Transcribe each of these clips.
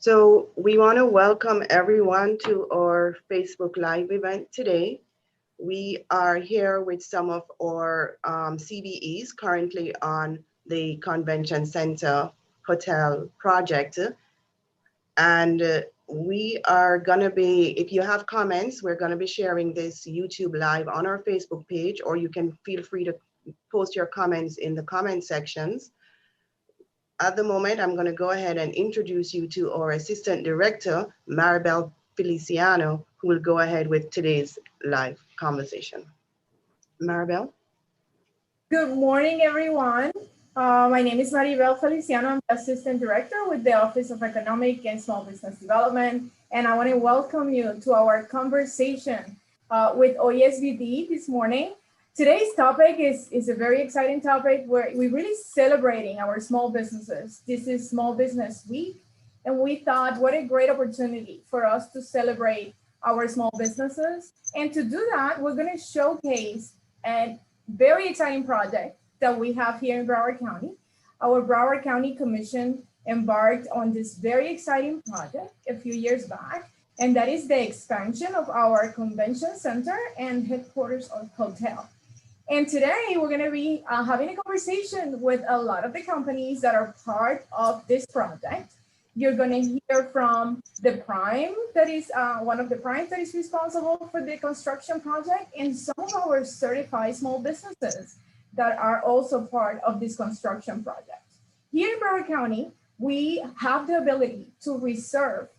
So we want to welcome everyone to our Facebook Live event today. We are here with some of our CBEs currently on the Convention Center Hotel project. And we are going to be, if you have comments, we're going to be sharing this YouTube Live on our Facebook page, or you can feel free to post your comments in the comment sections. At the moment, I'm going to go ahead and introduce you to our Assistant Director, Maribel Feliciano, who will go ahead with today's live conversation. Maribel? Good morning, everyone. My name is Maribel Feliciano. I'm the Assistant Director with the Office of Economic and Small Business Development, and I want to welcome you to our conversation with OESBD this morning. Today's topic is a very exciting topic where we're really celebrating our small businesses. This is Small Business Week, and we thought what a great opportunity for us to celebrate our small businesses. And to do that, we're going to showcase a very exciting project that we have here in Broward County. Our Broward County Commission embarked on this very exciting project a few years back, and that is the expansion of our convention center and headquarters of hotel. And today we're going to be having a conversation with a lot of the companies that are part of this project. You're going to hear from the prime, that is one of the primes that is responsible for the construction project, and some of our certified small businesses that are also part of this construction project. Here in Broward County, we have the ability to reserve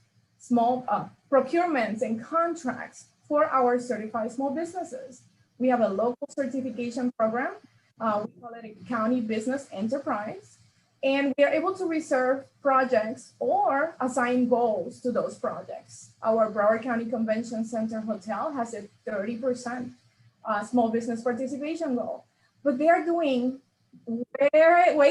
small procurements and contracts for our certified small businesses. We have a local certification program. We call it a county business enterprise. And we are able to reserve projects or assign goals to those projects. Our Broward County Convention Center Hotel has a 30% small business participation goal, but they are doing way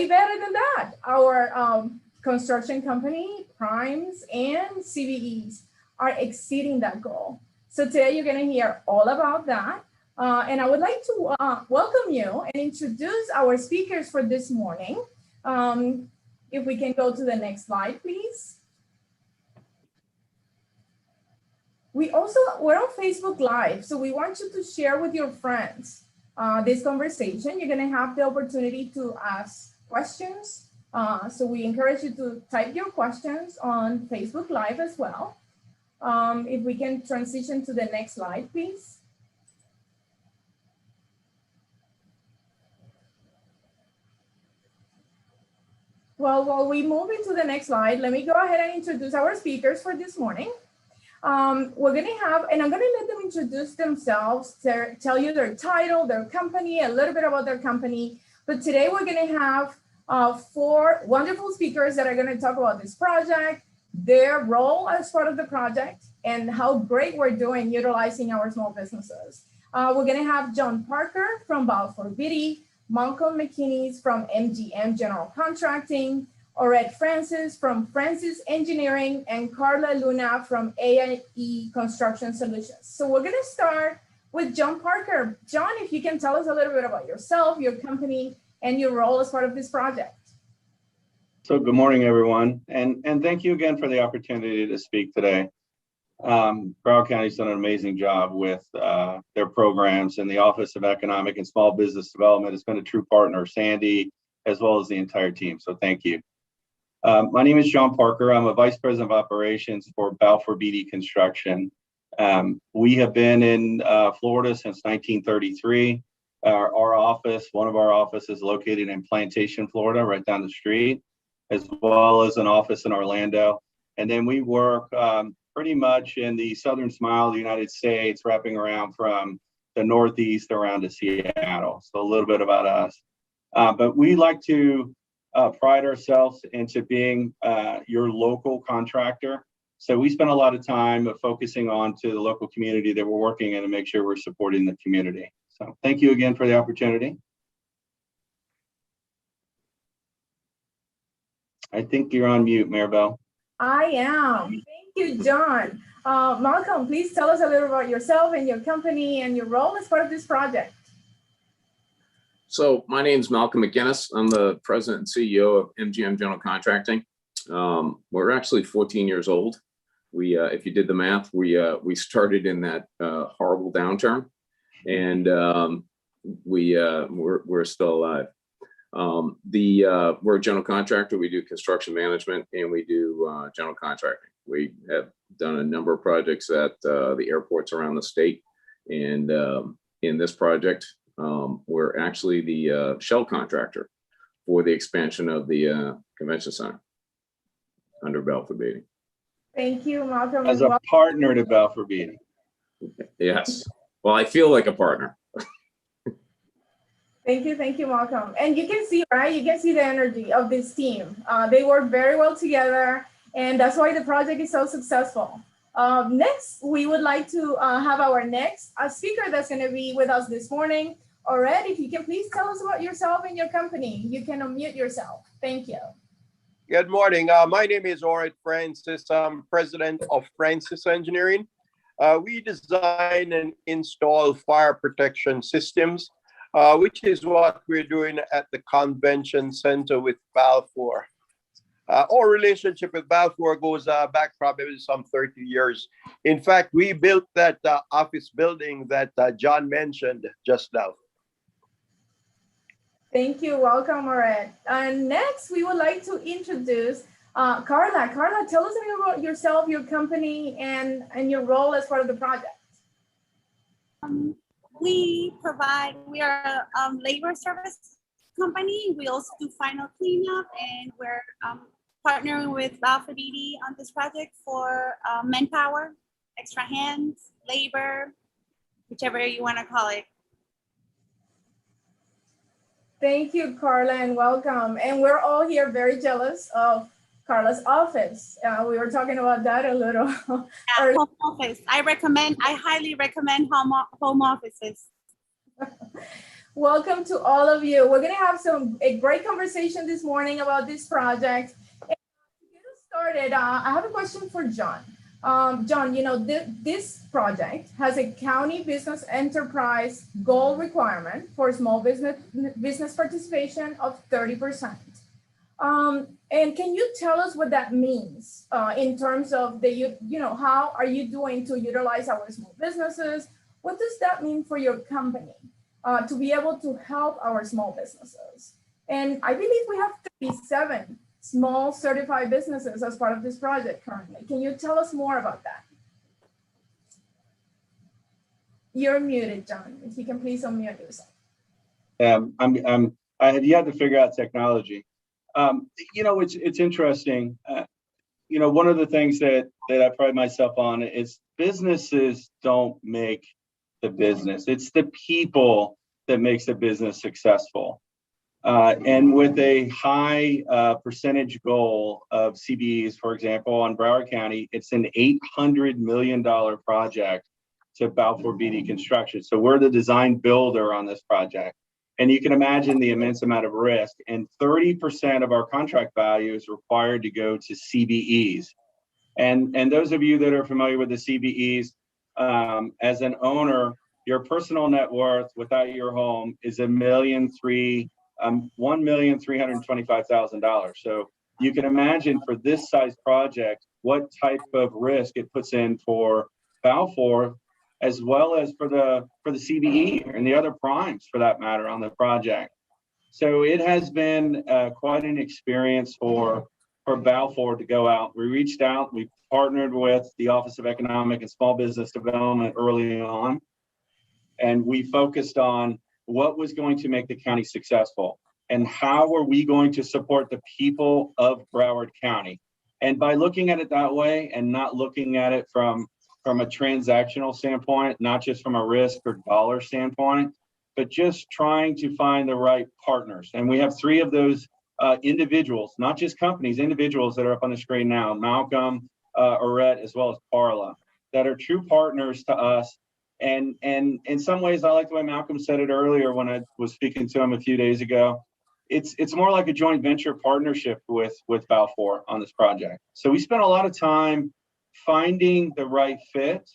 better than that. Our construction company, primes, and CBEs are exceeding that goal. So today you're gonna hear all about that. And I would like to welcome you and introduce our speakers for this morning. If we can go to the next slide, please. We're on Facebook Live, so we want you to share with your friends this conversation. You're gonna have the opportunity to ask questions. So we encourage you to type your questions on Facebook Live as well. If we can transition to the next slide, please. Well, while we move into the next slide, let me go ahead and introduce our speakers for this morning. We're gonna have, and I'm gonna let them introduce themselves, tell you their title, their company, a little bit about their company. But today we're gonna have 4 wonderful speakers that are gonna talk about this project, their role as part of the project, and how great we're doing utilizing our small businesses. We're gonna have John Parker from Balfour Beatty, Malcolm McKinney from MGM General Contracting, Orette Francis from Francis Engineering, and Carla Luna from A&E Construction Solutions. So we're gonna start with John Parker. John, if you can tell us a little bit about yourself, your company, and your role as part of this project. So good morning, everyone. And thank you again for the opportunity to speak today. Broward County's done an amazing job with their programs, and the Office of Economic and Small Business Development has been a true partner, Sandy, as well as the entire team. So thank you. My name is John Parker. I'm a Vice President of Operations for Balfour Beatty Construction. We have been in Florida since 1933. Our office, one of our offices, is located in Plantation, Florida, right down the street, as well as an office in Orlando. And then we work pretty much in the southern smile of the United States, wrapping around from the Northeast around to Seattle. So a little bit about us. But we like to pride ourselves into being your local contractor. So we spend a lot of time focusing on to the local community that we're working in to make sure we're supporting the community. So thank you again for the opportunity. I think you're on mute, Maribel. I am. Thank you, John. Malcolm, please tell us a little about yourself and your company and your role as part of this project. So my name is Malcolm McGinnis. I'm the president and CEO of MGM General Contracting. We're actually 14 years old. If you did the math, we started in that horrible downturn, and we're still alive. We're a general contractor. We do construction management and we do general contracting. We have done a number of projects at the airports around the state, and in this project, we're actually the shell contractor for the expansion of the convention center under Balfour Beatty. Thank you, Malcolm. As a partner to Balfour Beatty. Yes. Well, I feel like a partner. Thank you, Malcolm. And you can see, right? You can see the energy of this team. They work very well together, and that's why the project is so successful. Next, we would like to have our next speaker that's going to be with us this morning. Ored, if you can please tell us about yourself and your company. You can unmute yourself. Thank you. Good morning. My name is Ored Francis. I'm president of Francis Engineering. We design and install fire protection systems, which is what we're doing at the convention center with Balfour. Our relationship with Balfour goes back probably some 30 years. In fact, we built that office building that John mentioned just now. Thank you. Welcome, Ored. And next, we would like to introduce Carla. Carla, tell us a little about yourself, your company, and your role as part of the project. We are a labor service company. We also do final cleanup, and we're partnering with Balfour Beatty on this project for manpower, extra hands, labor, whichever you want to call it. Thank you, Carla, and welcome. And we're all here very jealous of Carla's office. We were talking about that a little. Yeah, home office. I highly recommend home offices. Welcome to all of you. We're going to have a great conversation this morning about this project. And to get us started, I have a question for John. John, you know, this project has a county business enterprise goal requirement for small business participation of 30%. And can you tell us what that means in terms of how are you doing to utilize our small businesses? What does that mean for your company to be able to help our small businesses? And I believe we have 37 small certified businesses as part of this project currently. Can you tell us more about that? You're muted, John. If you can please unmute yourself. I have yet to figure out technology. You know, it's interesting. You know, one of the things that I pride myself on is businesses don't make the business. It's the people that makes the business successful. And with a high percentage goal of CBEs, for example, on Broward County, it's an $800 million project to Balfour Beatty Construction. So we're the design builder on this project. And you can imagine the immense amount of risk. And 30% of our contract value is required to go to CBEs. And those of you that are familiar with the CBEs, as an owner, your personal net worth without your home is $1,325,000. So you can imagine for this size project, what type of risk it puts in for Balfour, as well as for the CBE and the other primes for that matter on the project. So it has been quite an experience for Balfour to go out. We reached out, we partnered with the Office of Economic and Small Business Development early on, and we focused on what was going to make the county successful and how are we going to support the people of Broward County. And by looking at it that way and not looking at it from a transactional standpoint, not just from a risk or dollar standpoint, but just trying to find the right partners. And we have 3 of those individuals, not just companies, individuals that are up on the screen now, Malcolm, Ored, as well as Carla, that are true partners to us. And in some ways, I like the way Malcolm said it earlier when I was speaking to him a few days ago. It's more like a joint venture partnership with Balfour on this project. So we spent a lot of time finding the right fit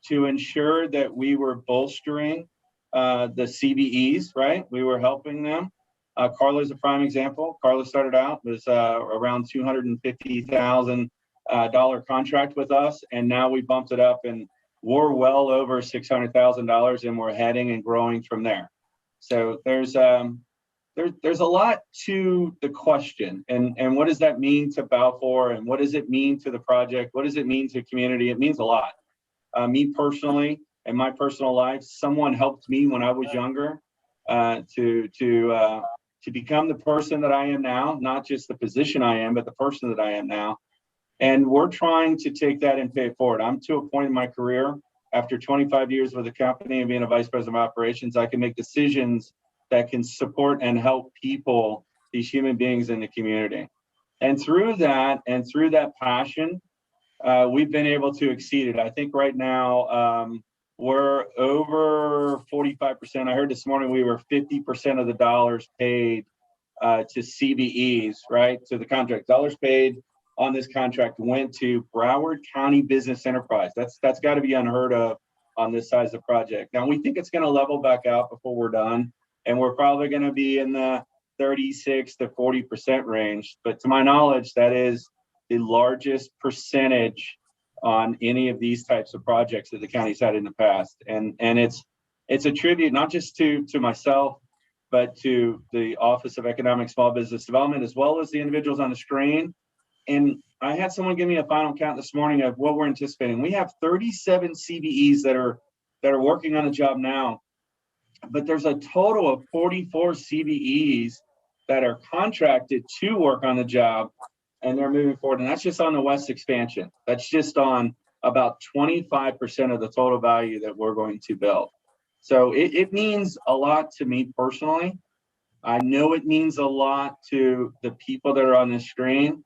to ensure that we were bolstering the CBEs, right? We were helping them. Carla is a prime example. Carla started out was around $250,000 contract with us, and now we bumped it up, and we're well over $600,000, and we're heading and growing from there. So there's a lot to the question, and what does that mean to Balfour, and what does it mean to the project? What does it mean to community? It means a lot. Me personally, in my personal life, someone helped me when I was younger to become the person that I am now, not just the position I am, but the person that I am now. And we're trying to take that and pay it forward. I'm to a point in my career, after 25 years with the company and being a vice president of operations, I can make decisions that can support and help people, these human beings in the community. And through that passion, we've been able to exceed it. I think right now, we're over 45%. I heard this morning we were 50% of the dollars paid to CBEs, right? So the contract dollars paid on this contract went to Broward County Business Enterprise. That's got to be unheard of on this size of project. Now we think it's going to level back out before we're done, and we're probably going to be in the 36 to 40% range. But to my knowledge, that is the largest percentage on any of these types of projects that the county's had in the past. And it's a tribute, not just to myself, but to the Office of Economic Small Business Development, as well as the individuals on the screen. And I had someone give me a final count this morning of what we're anticipating. We have 37 CBEs that are working on the job now, but there's a total of 44 CBEs that are contracted to work on the job, and they're moving forward. And that's just on the West expansion. That's just on about 25% of the total value that we're going to build. So it means a lot to me personally. I know it means a lot to the people that are on the screen.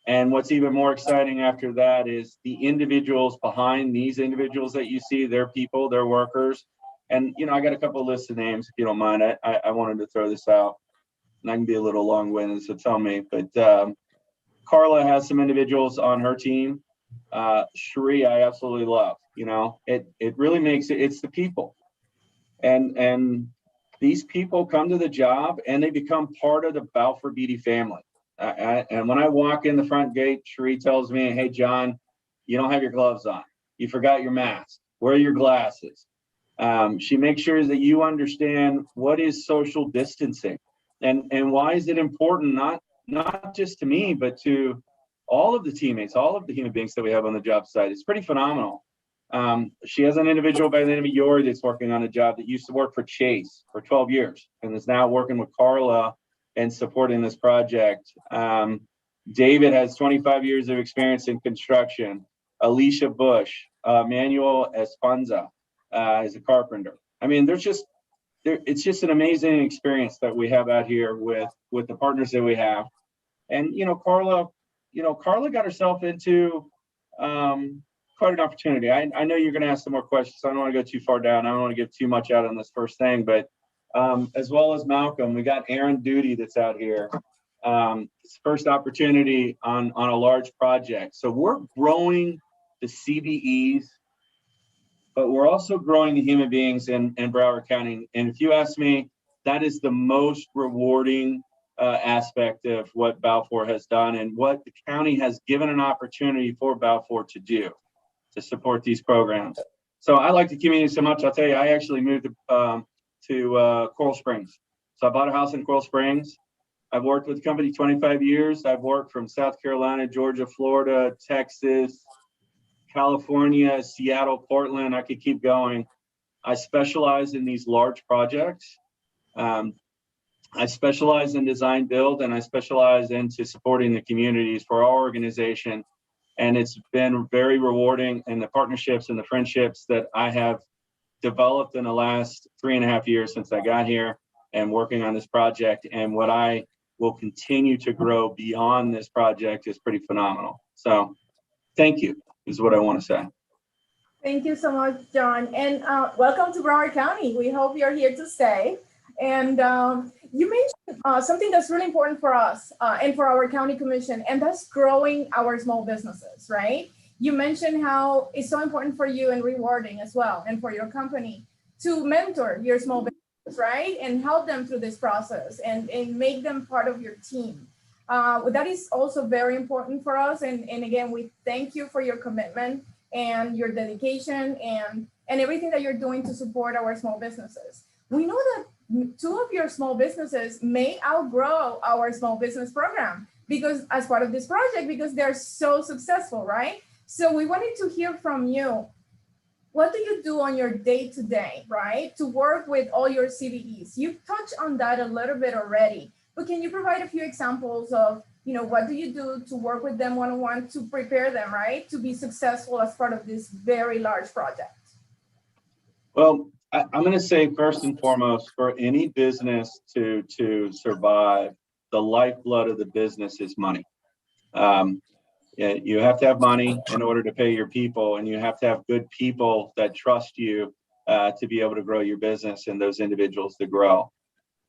And what's even more exciting after that is the individuals behind these individuals that you see, they're people, they're workers. And, you know, I got a couple of lists of names, if you don't mind. I wanted to throw this out. And I can be a little long-winded, so tell me. But Carla has some individuals on her team. Sheree, I absolutely love. You know, it really makes it's the people. And these people come to the job and they become part of the Balfour Beatty family. And when I walk in the front gate, Sheree tells me, "Hey, John, you don't have your gloves on. You forgot your mask. Where are your glasses?" She makes sure that you understand what is social distancing and why is it important, not just to me, but to all of the teammates, all of the human beings that we have on the job site. It's pretty phenomenal. She has an individual by the name of Yori that's working on a job that used to work for Chase for 12 years and is now working with Carla and supporting this project. David has 25 years of experience in construction. Alicia Bush, Manuel Esponza is a carpenter. I mean, it's just an amazing experience that we have out here with the partners that we have. And, Carla got herself into quite an opportunity. I know you're going to ask some more questions, so I don't want to go too far down. I don't want to give too much out on this first thing, but as well as Malcolm, we got Aaron Duty that's out here. It's first opportunity on a large project. So we're growing the CBEs, but we're also growing the human beings in Broward County. And if you ask me, that is the most rewarding aspect of what Balfour has done and what the county has given an opportunity for Balfour to do, to support these programs. So I like the community so much. I'll tell you, I actually moved to Coral Springs. So I bought a house in Coral Springs. I've worked with the company 25 years. I've worked from South Carolina, Georgia, Florida, Texas, California, Seattle, Portland. I could keep going. I specialize in these large projects. I specialize in design build, and I specialize into supporting the communities for our organization. And it's been very rewarding, and the partnerships and the friendships that I have developed in the last 3.5 years since I got here and working on this project, and what I will continue to grow beyond this project is pretty phenomenal. So thank you is what I want to say. Thank you so much, John. And welcome to Broward County. We hope you're here to stay. And you mentioned something that's really important for us and for our county commission, and that's growing our small businesses, right? You mentioned how it's so important for you and rewarding as well, and for your company to mentor your small businesses right? And help them through this process and make them part of your team. That is also very important for us. And again, we thank you for your commitment and your dedication and everything that you're doing to support our small businesses. We know that two of your small businesses may outgrow our small business program because as part of this project, because they're so successful, right? So we wanted to hear from you. What do you do on your day-to-day, right, to work with all your CBEs? You've touched on that a little bit already, but can you provide a few examples of, what do you do to work with them one-on-one to prepare them, right, to be successful as part of this very large project? Well, I'm going to say first and foremost, for any business to survive, the lifeblood of the business is money. You have to have money in order to pay your people, and you have to have good people that trust you to be able to grow your business and those individuals to grow.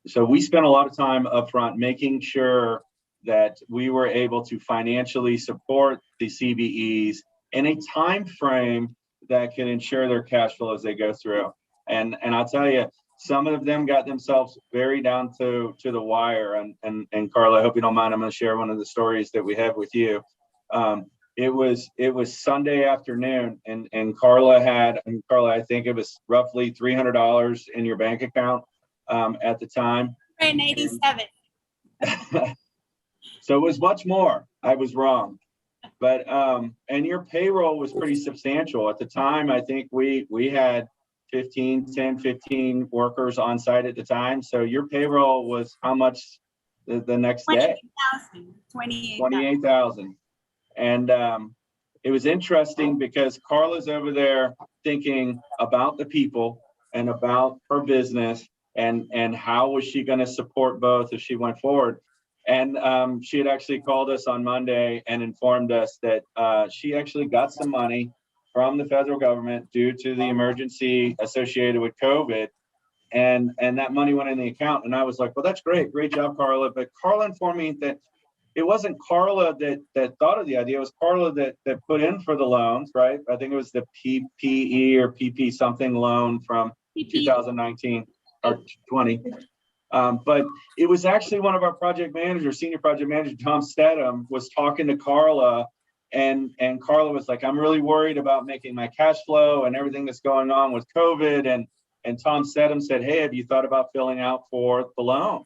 So we spent a lot of time upfront making sure that we were able to financially support the CBEs in a time frame that can ensure their cash flow as they go through. And I'll tell you, some of them got themselves very down to the wire. And Carla, I hope you don't mind, I'm going to share one of the stories that we have with you. It was Sunday afternoon, and Carla, I think it was roughly $300 in your bank account at the time. 187. So it was much more. I was wrong. But and your payroll was pretty substantial at the time. I think we had 15 workers on site at the time. So your payroll was how much the next day? 28,000. And it was interesting because Carla's over there thinking about the people and about her business and how was she going to support both as she went forward. And she had actually called us on Monday and informed us that she actually got some money from the federal government due to the emergency associated with COVID. And that money went in the account. And I was like, well, that's great. Great job, Carla. But Carla informed me that it wasn't Carla that thought of the idea. It was Carla that put in for the loans, right? I think it was the PPE or PP something loan from 2019 or 20. But it was actually one of our project managers, senior project manager, Tom Stedham, was talking to Carla, and Carla was like, I'm really worried about making my cash flow and everything that's going on with COVID. And Tom Stedham said, hey, have you thought about filling out for the loan?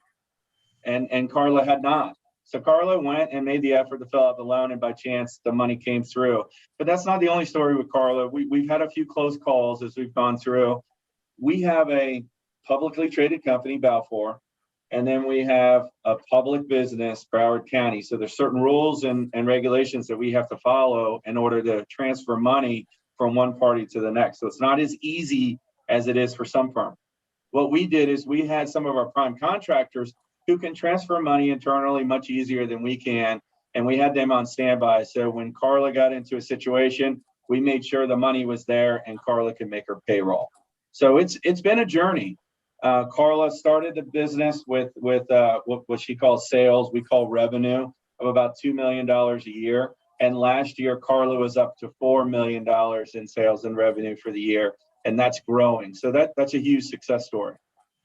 And Carla had not. So Carla went and made the effort to fill out the loan, and by chance, the money came through. But that's not the only story with Carla. We've had a few close calls as we've gone through. We have a publicly traded company, Balfour, and then we have a public business, Broward County. So there's certain rules and regulations that we have to follow in order to transfer money from one party to the next. So it's not as easy as it is for some firms. What we did is we had some of our prime contractors who can transfer money internally much easier than we can, and we had them on standby. So when Carla got into a situation, we made sure the money was there and Carla could make her payroll. So it's been a journey. Carla started the business with what she calls sales, we call revenue, of about $2 million a year. And last year, Carla was up to $4 million in sales and revenue for the year, and that's growing. So that's a huge success story.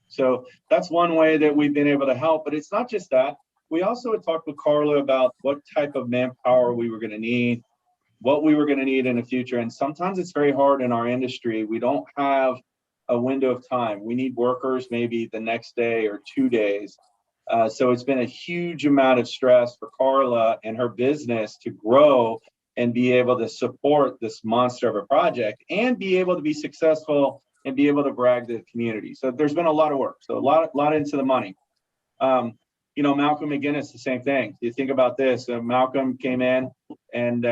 So that's one way that we've been able to help, but it's not just that. We also had talked with Carla about what type of manpower we were going to need, what we were going to need in the future. And sometimes it's very hard in our industry. We don't have a window of time. We need workers maybe the next day or 2 days. So it's been a huge amount of stress for Carla and her business to grow and be able to support this monster of a project and be able to be successful and be able to brag to the community. So there's been a lot of work. So a lot into the money. Malcolm McGinnis, the same thing. You think about this. Malcolm came in and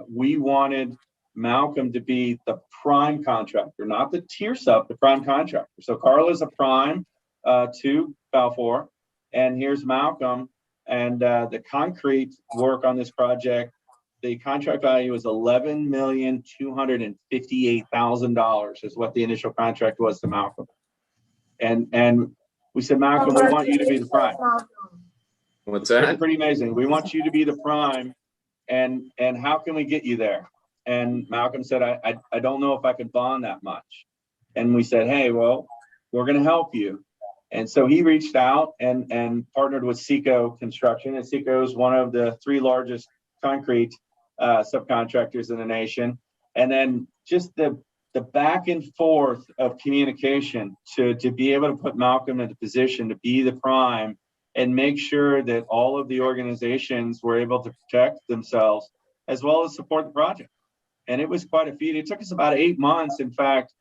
we wanted Malcolm to be the prime contractor, not the tier sub, the prime contractor. So Carla's a prime to Balfour, and here's Malcolm. And the concrete work on this project, the contract value is $11,258,000 is what the initial contract was to Malcolm. And we said, Malcolm, we want you to be the prime. What's that? Pretty amazing. We want you to be the prime, and how can we get you there? And Malcolm said, I don't know if I could bond that much. And we said, hey, well, we're going to help you. And so he reached out and partnered with Seco Construction. And Seco is one of the 3 largest concrete subcontractors in the nation. And then just the back and forth of communication to be able to put Malcolm in the position to be the prime and make sure that all of the organizations were able to protect themselves as well as support the project. And it was quite a feat. It took us about 8 months. In fact,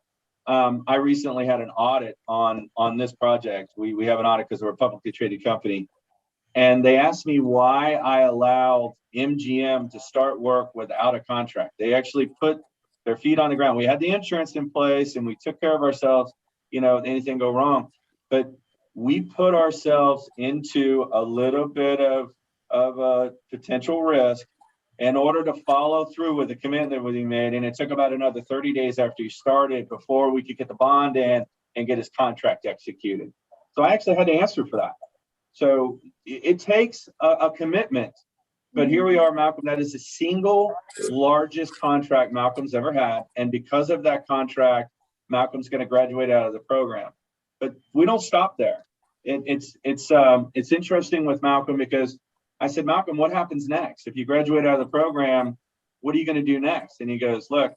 I recently had an audit on this project. We have an audit because we're a publicly traded company. And they asked me why I allowed MGM to start work without a contract. They actually put their feet on the ground. We had the insurance in place and we took care of ourselves, you know, anything go wrong. But we put ourselves into a little bit of a potential risk in order to follow through with the commitment that we made. And it took about another 30 days after he started before we could get the bond in and get his contract executed. So I actually had to answer for that. So it takes a commitment, but here we are, Malcolm. That is the single largest contract Malcolm's ever had. And because of that contract, Malcolm's going to graduate out of the program. But we don't stop there. It's interesting with Malcolm because I said, Malcolm, what happens next? If you graduate out of the program, what are you going to do next? And he goes, look,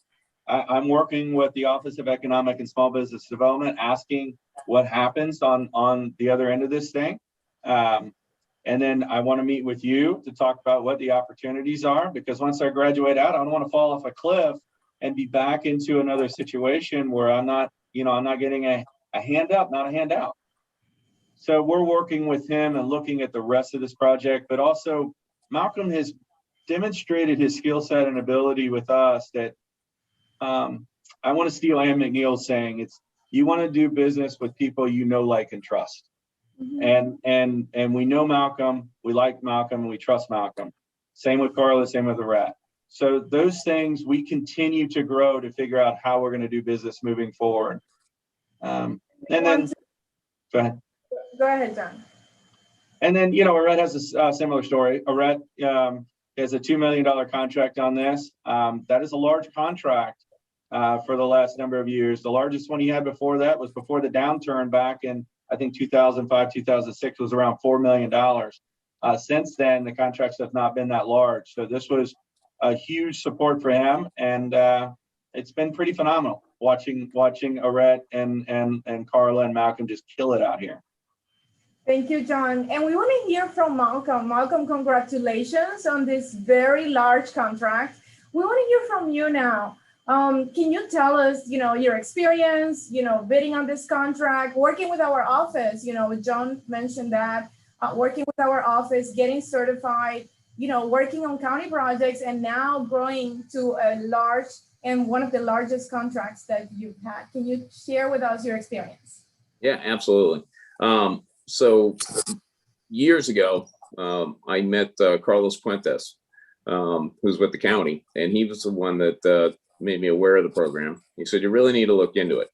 I'm working with the Office of Economic and Small Business Development, asking what happens on the other end of this thing. And then I want to meet with you to talk about what the opportunities are, because once I graduate out, I don't want to fall off a cliff and be back into another situation where I'm not getting a hand up, not a handout. So we're working with him and looking at the rest of this project, but also Malcolm has demonstrated his skill set and ability with us that I want to steal Ann McNeil's saying, it's you want to do business with people you know, like, and trust. Mm-hmm. And we know Malcolm, we like Malcolm, and we trust Malcolm. Same with Carla, same with Arette. So those things we continue to grow to figure out how we're going to do business moving forward. And then, go ahead. Go ahead, John. And then, you know, Arette has a similar story. Arette has a $2 million contract on this. That is a large contract for the last number of years. The largest one he had before that was before the downturn back in, I think, 2005, 2006 was around $4 million. Since then, the contracts have not been that large. So this was a huge support for him. And it's been pretty phenomenal watching Arette and Carla and Malcolm just kill it out here. Thank you, John. And we want to hear from Malcolm. Malcolm, congratulations on this very large contract. We want to hear from you now. Can you tell us, you know, your experience, you know, bidding on this contract, working with our office, you know, John mentioned that, working with our office, getting certified, you know, working on county projects, and now growing to a large and one of the largest contracts that you've had. Can you share with us your experience? Yeah, absolutely. So years ago, I met Carlos Puentes, who's with the county, and he was the one that made me aware of the program. He said, you really need to look into it.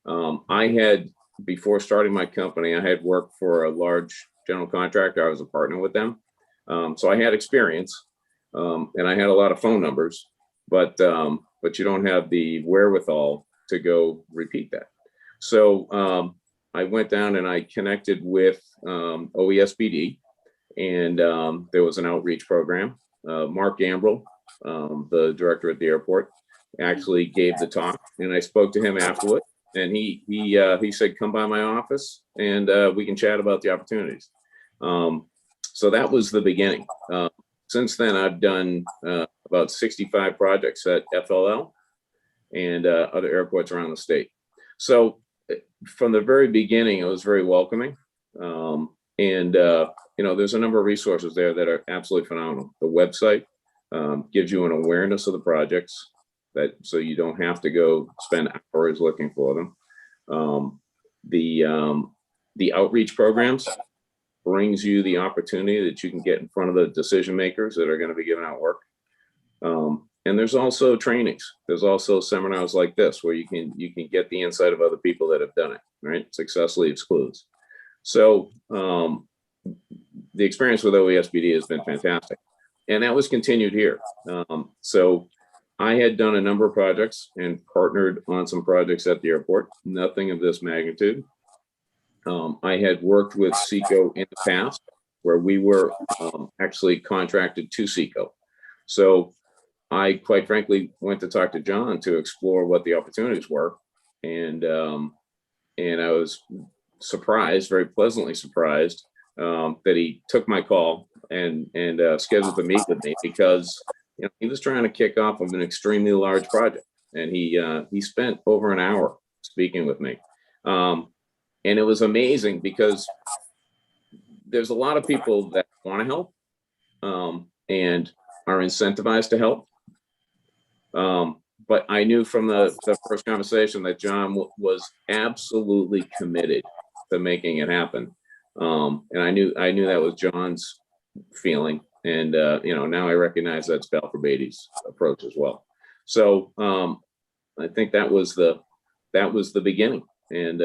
I had, before starting my company, I had worked for a large general contractor. I was a partner with them. So I had experience, and I had a lot of phone numbers, but you don't have the wherewithal to go repeat that. So I went down and I connected with OESBD, and there was an outreach program. Mark Gambrell, the director at the airport, actually gave the talk, and I spoke to him afterward, and he said, come by my office and we can chat about the opportunities. So that was the beginning. Since then, I've done about 65 projects at FLL and other airports around the state. So from the very beginning, it was very welcoming. You know, there's a number of resources there that are absolutely phenomenal. The website gives you an awareness of the projects, so you don't have to go spend hours looking for them. The outreach programs brings you the opportunity that you can get in front of the decision makers that are going to be giving out work. And there's also trainings. There's also seminars like this where you can get the insight of other people that have done it, right? Success leaves clues. So the experience with OESBD has been fantastic. And that was continued here. So I had done a number of projects and partnered on some projects at the airport, nothing of this magnitude. I had worked with Seco in the past, where we were actually contracted to Seco. So I, quite frankly, went to talk to John to explore what the opportunities were, and I was surprised, very pleasantly surprised, that he took my call and scheduled to meet with me, because he was trying to kick off of an extremely large project, and he spent over an hour speaking with me, and it was amazing because there's a lot of people that want to help and are incentivized to help. But I knew from the first conversation that John was absolutely committed to making it happen. And I knew that was John's feeling. And, now I recognize that's Balfour Beatty's approach as well. So I think that was the beginning. And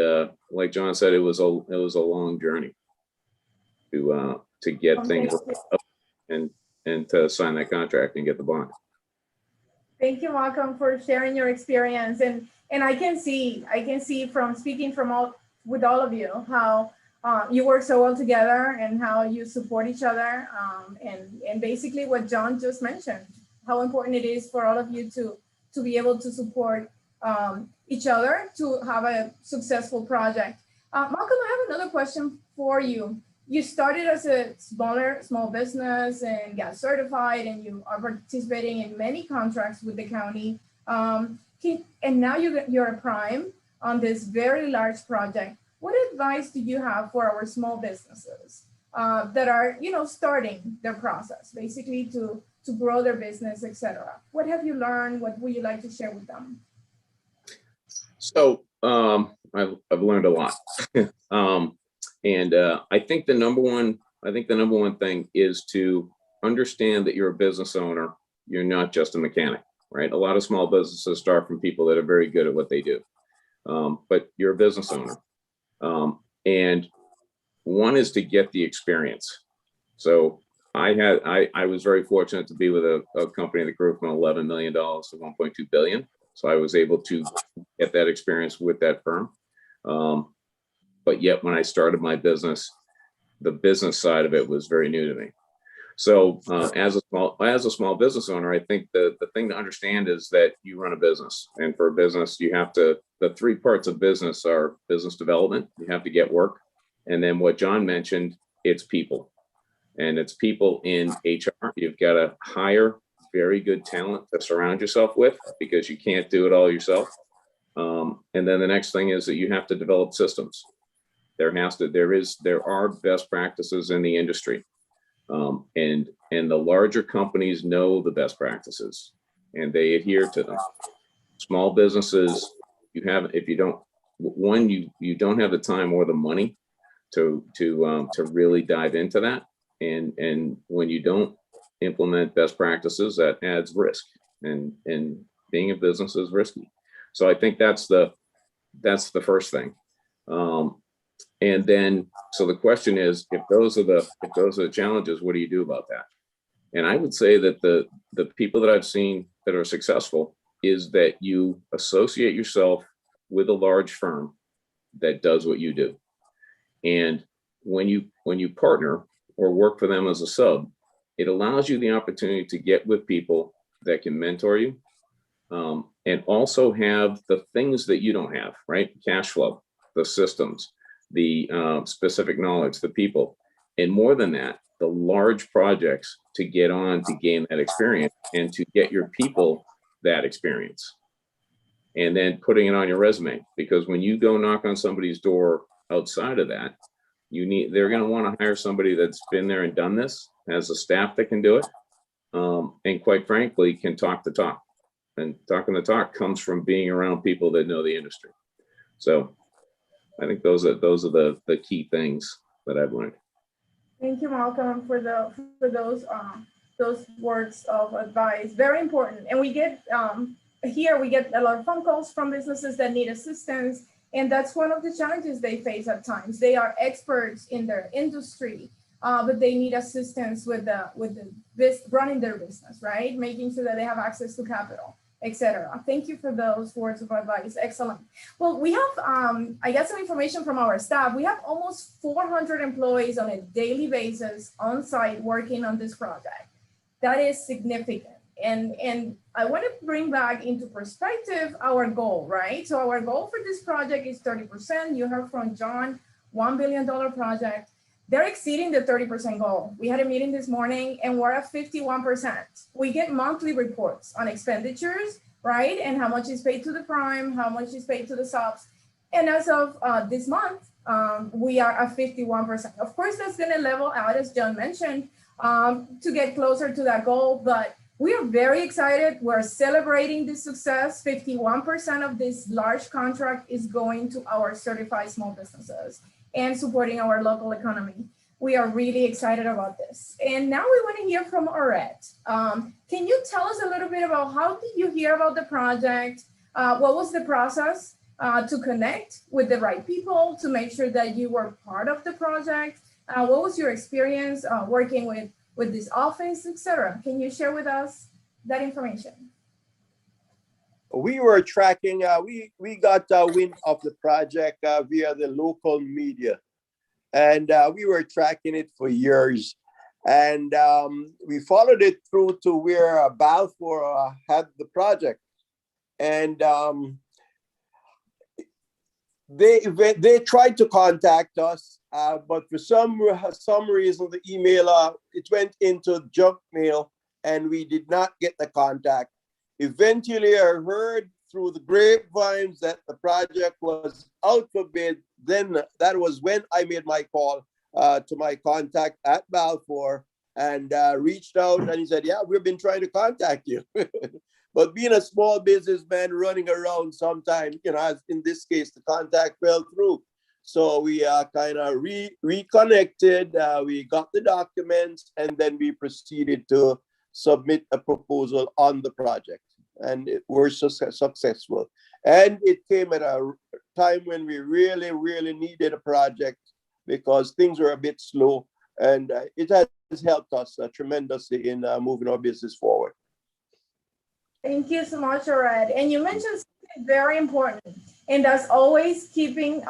like John said, it was a long journey to get things up and to sign that contract and get the bond. Thank you, Malcolm, for sharing your experience. And I can see from speaking with all of you how you work so well together and how you support each other. And basically what John just mentioned, how important it is for all of you to be able to support each other to have a successful project. Malcolm, I have another question for you. You started as a small business and got certified, and you are participating in many contracts with the county. And now you're a prime on this very large project. What advice do you have for our small businesses that are, starting their process, basically to grow their business, etc.? What have you learned? What would you like to share with them? So I've learned a lot. And I think the number one thing is to understand that you're a business owner. You're not just a mechanic, right? A lot of small businesses start from people that are very good at what they do, but you're a business owner. And one is to get the experience. So I was very fortunate to be with a company that grew from $11 million to $1.2 billion. So I was able to get that experience with that firm. But yet when I started my business, the business side of it was very new to me. So as a small business owner, I think the thing to understand is that you run a business, and for a business, the three parts of business are business development. You have to get work. And then what John mentioned, it's people, and it's people in HR. You've got to hire very good talent to surround yourself with, because you can't do it all yourself. And then the next thing is that you have to develop systems. There are best practices in the industry. And the larger companies know the best practices and they adhere to them. Small businesses, you don't have the time or the money to really dive into that. And when you don't implement best practices, that adds risk, and being a business is risky. So I think that's the first thing. And then, so the question is, if those are the challenges, what do you do about that? And I would say that the people that I've seen that are successful is that you associate yourself with a large firm that does what you do. And when you partner or work for them as a sub, it allows you the opportunity to get with people that can mentor you, and also have the things that you don't have, right? Cash flow, the systems, the specific knowledge, the people, and more than that, the large projects to get on to gain that experience and to get your people that experience. And then putting it on your resume, because when you go knock on somebody's door outside of that, they're going to want to hire somebody that's been there and done this, has a staff that can do it, and quite frankly, can talk the talk. And talking the talk comes from being around people that know the industry. So I think those are the key things that I've learned. Thank you, Malcolm, for those words of advice. Very important. And we get here we get a lot of phone calls from businesses that need assistance, and that's one of the challenges they face at times. They are experts in their industry, but they need assistance with running their business, right? Making sure that they have access to capital. etc. Thank you for those words of advice. Excellent. Well, we have, I got some information from our staff. We have almost 400 employees on a daily basis on site working on this project. That is significant. And I want to bring back into perspective our goal, right? So our goal for this project is 30%. You heard from John, $1 billion project. They're exceeding the 30% goal. We had a meeting this morning and we're at 51%. We get monthly reports on expenditures, right? And how much is paid to the prime, how much is paid to the subs. And as of this month, we are at 51%. Of course, that's gonna level out, as John mentioned, to get closer to that goal, but we are very excited. We're celebrating this success. 51% of this large contract is going to our certified small businesses and supporting our local economy. We are really excited about this. And now we want to hear from Orette. Can you tell us a little bit about how did you hear about the project? What was the process to connect with the right people to make sure that you were part of the project? What was your experience working with this office, etc.? Can you share with us that information? We were tracking, we got wind of the project via the local media. And we were tracking it for years. And we followed it through to where Balfour had the project. And they tried to contact us, but for some reason, the email, it went into junk mail and we did not get the contact. Eventually, I heard through the grapevines that the project was out for bid. Then that was when I made my call to my contact at Balfour and reached out, and he said, yeah, we've been trying to contact you. But being a small businessman running around sometimes, you know, as in this case, the contact fell through. So we kind of reconnected, we got the documents, and then we proceeded to submit a proposal on the project. And it was successful. And it came at a time when we really, really needed a project because things were a bit slow. And it has helped us tremendously in moving our business forward. Thank you so much, Orette. And you mentioned something very important, and that's always keeping,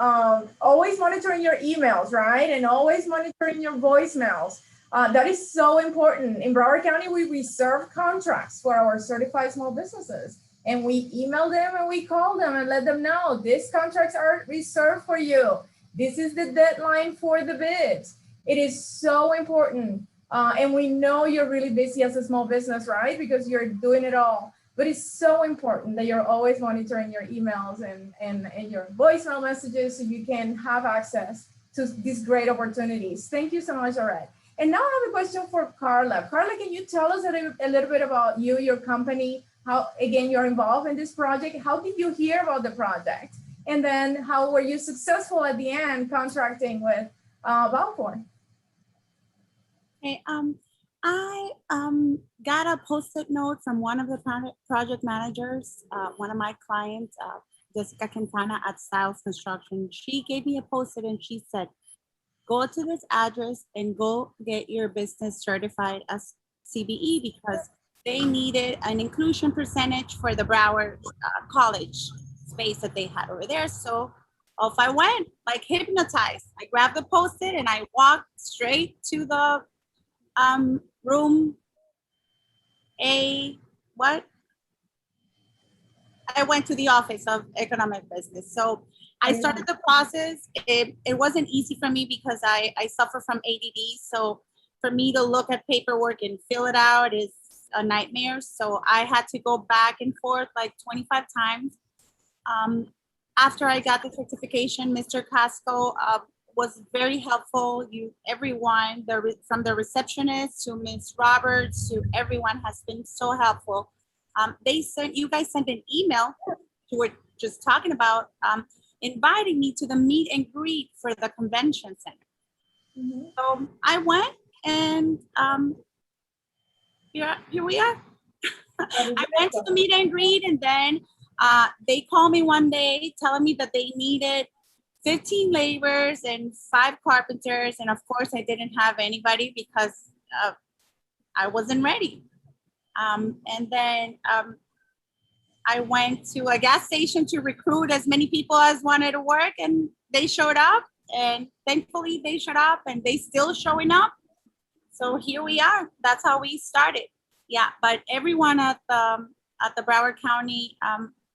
always monitoring your emails, right? And always monitoring your voicemails. That is so important. In Broward County, we reserve contracts for our certified small businesses, and we email them and we call them and let them know these contracts are reserved for you. This is the deadline for the bids. It is so important. And we know you're really busy as a small business, right? Because you're doing it all. But it's so important that you're always monitoring your emails and your voicemail messages so you can have access to these great opportunities. Thank you so much, Orette. And now I have a question for Carla. Carla, can you tell us a little bit about you, your company, how, again, you're involved in this project? How did you hear about the project? And then how were you successful at the end contracting with Balfour? Okay, I got a post-it note from one of the project managers, one of my clients, Jessica Quintana at Styles Construction. She gave me a post-it and she said, go to this address and go get your business certified as CBE because they needed an inclusion percentage for the Broward college space that they had over there. So off I went, like hypnotized. I grabbed the post-it and I walked straight to the room I went to the Office of Economic Business. So I started the process. It wasn't easy for me because I suffer from ADD. So for me to look at paperwork and fill it out is a nightmare. So I had to go back and forth like 25 times. After I got the certification, Mr. Casco was very helpful. Everyone, from the receptionist to Ms. Roberts to everyone has been so helpful. You guys sent an email, you were just talking about, inviting me to the meet and greet for the convention center. Mm-hmm. So I went and here we are. I went to the meet and greet and then they called me one day telling me that they needed 15 laborers and 5 carpenters. And of course I didn't have anybody because I wasn't ready. And then I went to a gas station to recruit as many people as wanted to work, and they showed up. And thankfully, they showed up, and they still showing up. So here we are. That's how we started. Yeah, but everyone at the Broward County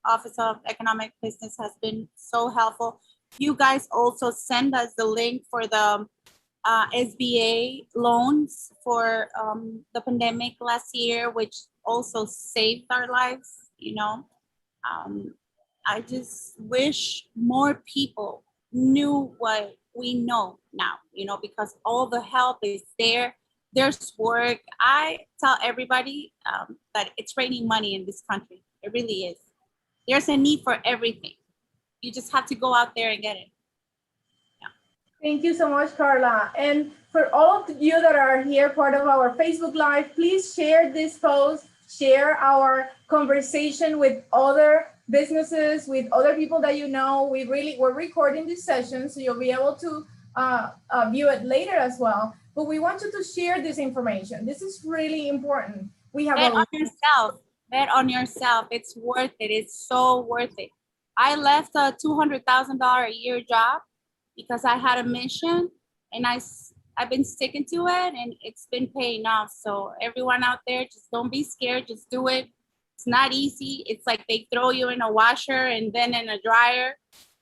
Office of Economic Business has been so helpful. You guys also send us the link for the SBA loans for the pandemic last year, which also saved our lives. I just wish more people knew what we know now, because all the help is there. There's work. I tell everybody that it's raining money in this country. It really is. There's a need for everything. You just have to go out there and get it. Thank you so much, Carla. And for all of you that are here, part of our Facebook Live, please share this post, share our conversation with other businesses, with other people that you know. We're recording this session, so you'll be able to view it later as well. But we want you to share this information. This is really important. We have Bet on yourself. Bet on yourself. It's worth it. It's so worth it. I left a $200,000 a year job because I had a mission, and I've been sticking to it, and it's been paying off. So everyone out there, just don't be scared. Just do it. It's not easy. It's like they throw you in a washer and then in a dryer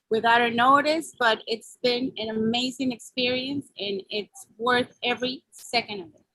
without a notice, but it's been an amazing experience, and it's worth every second of it.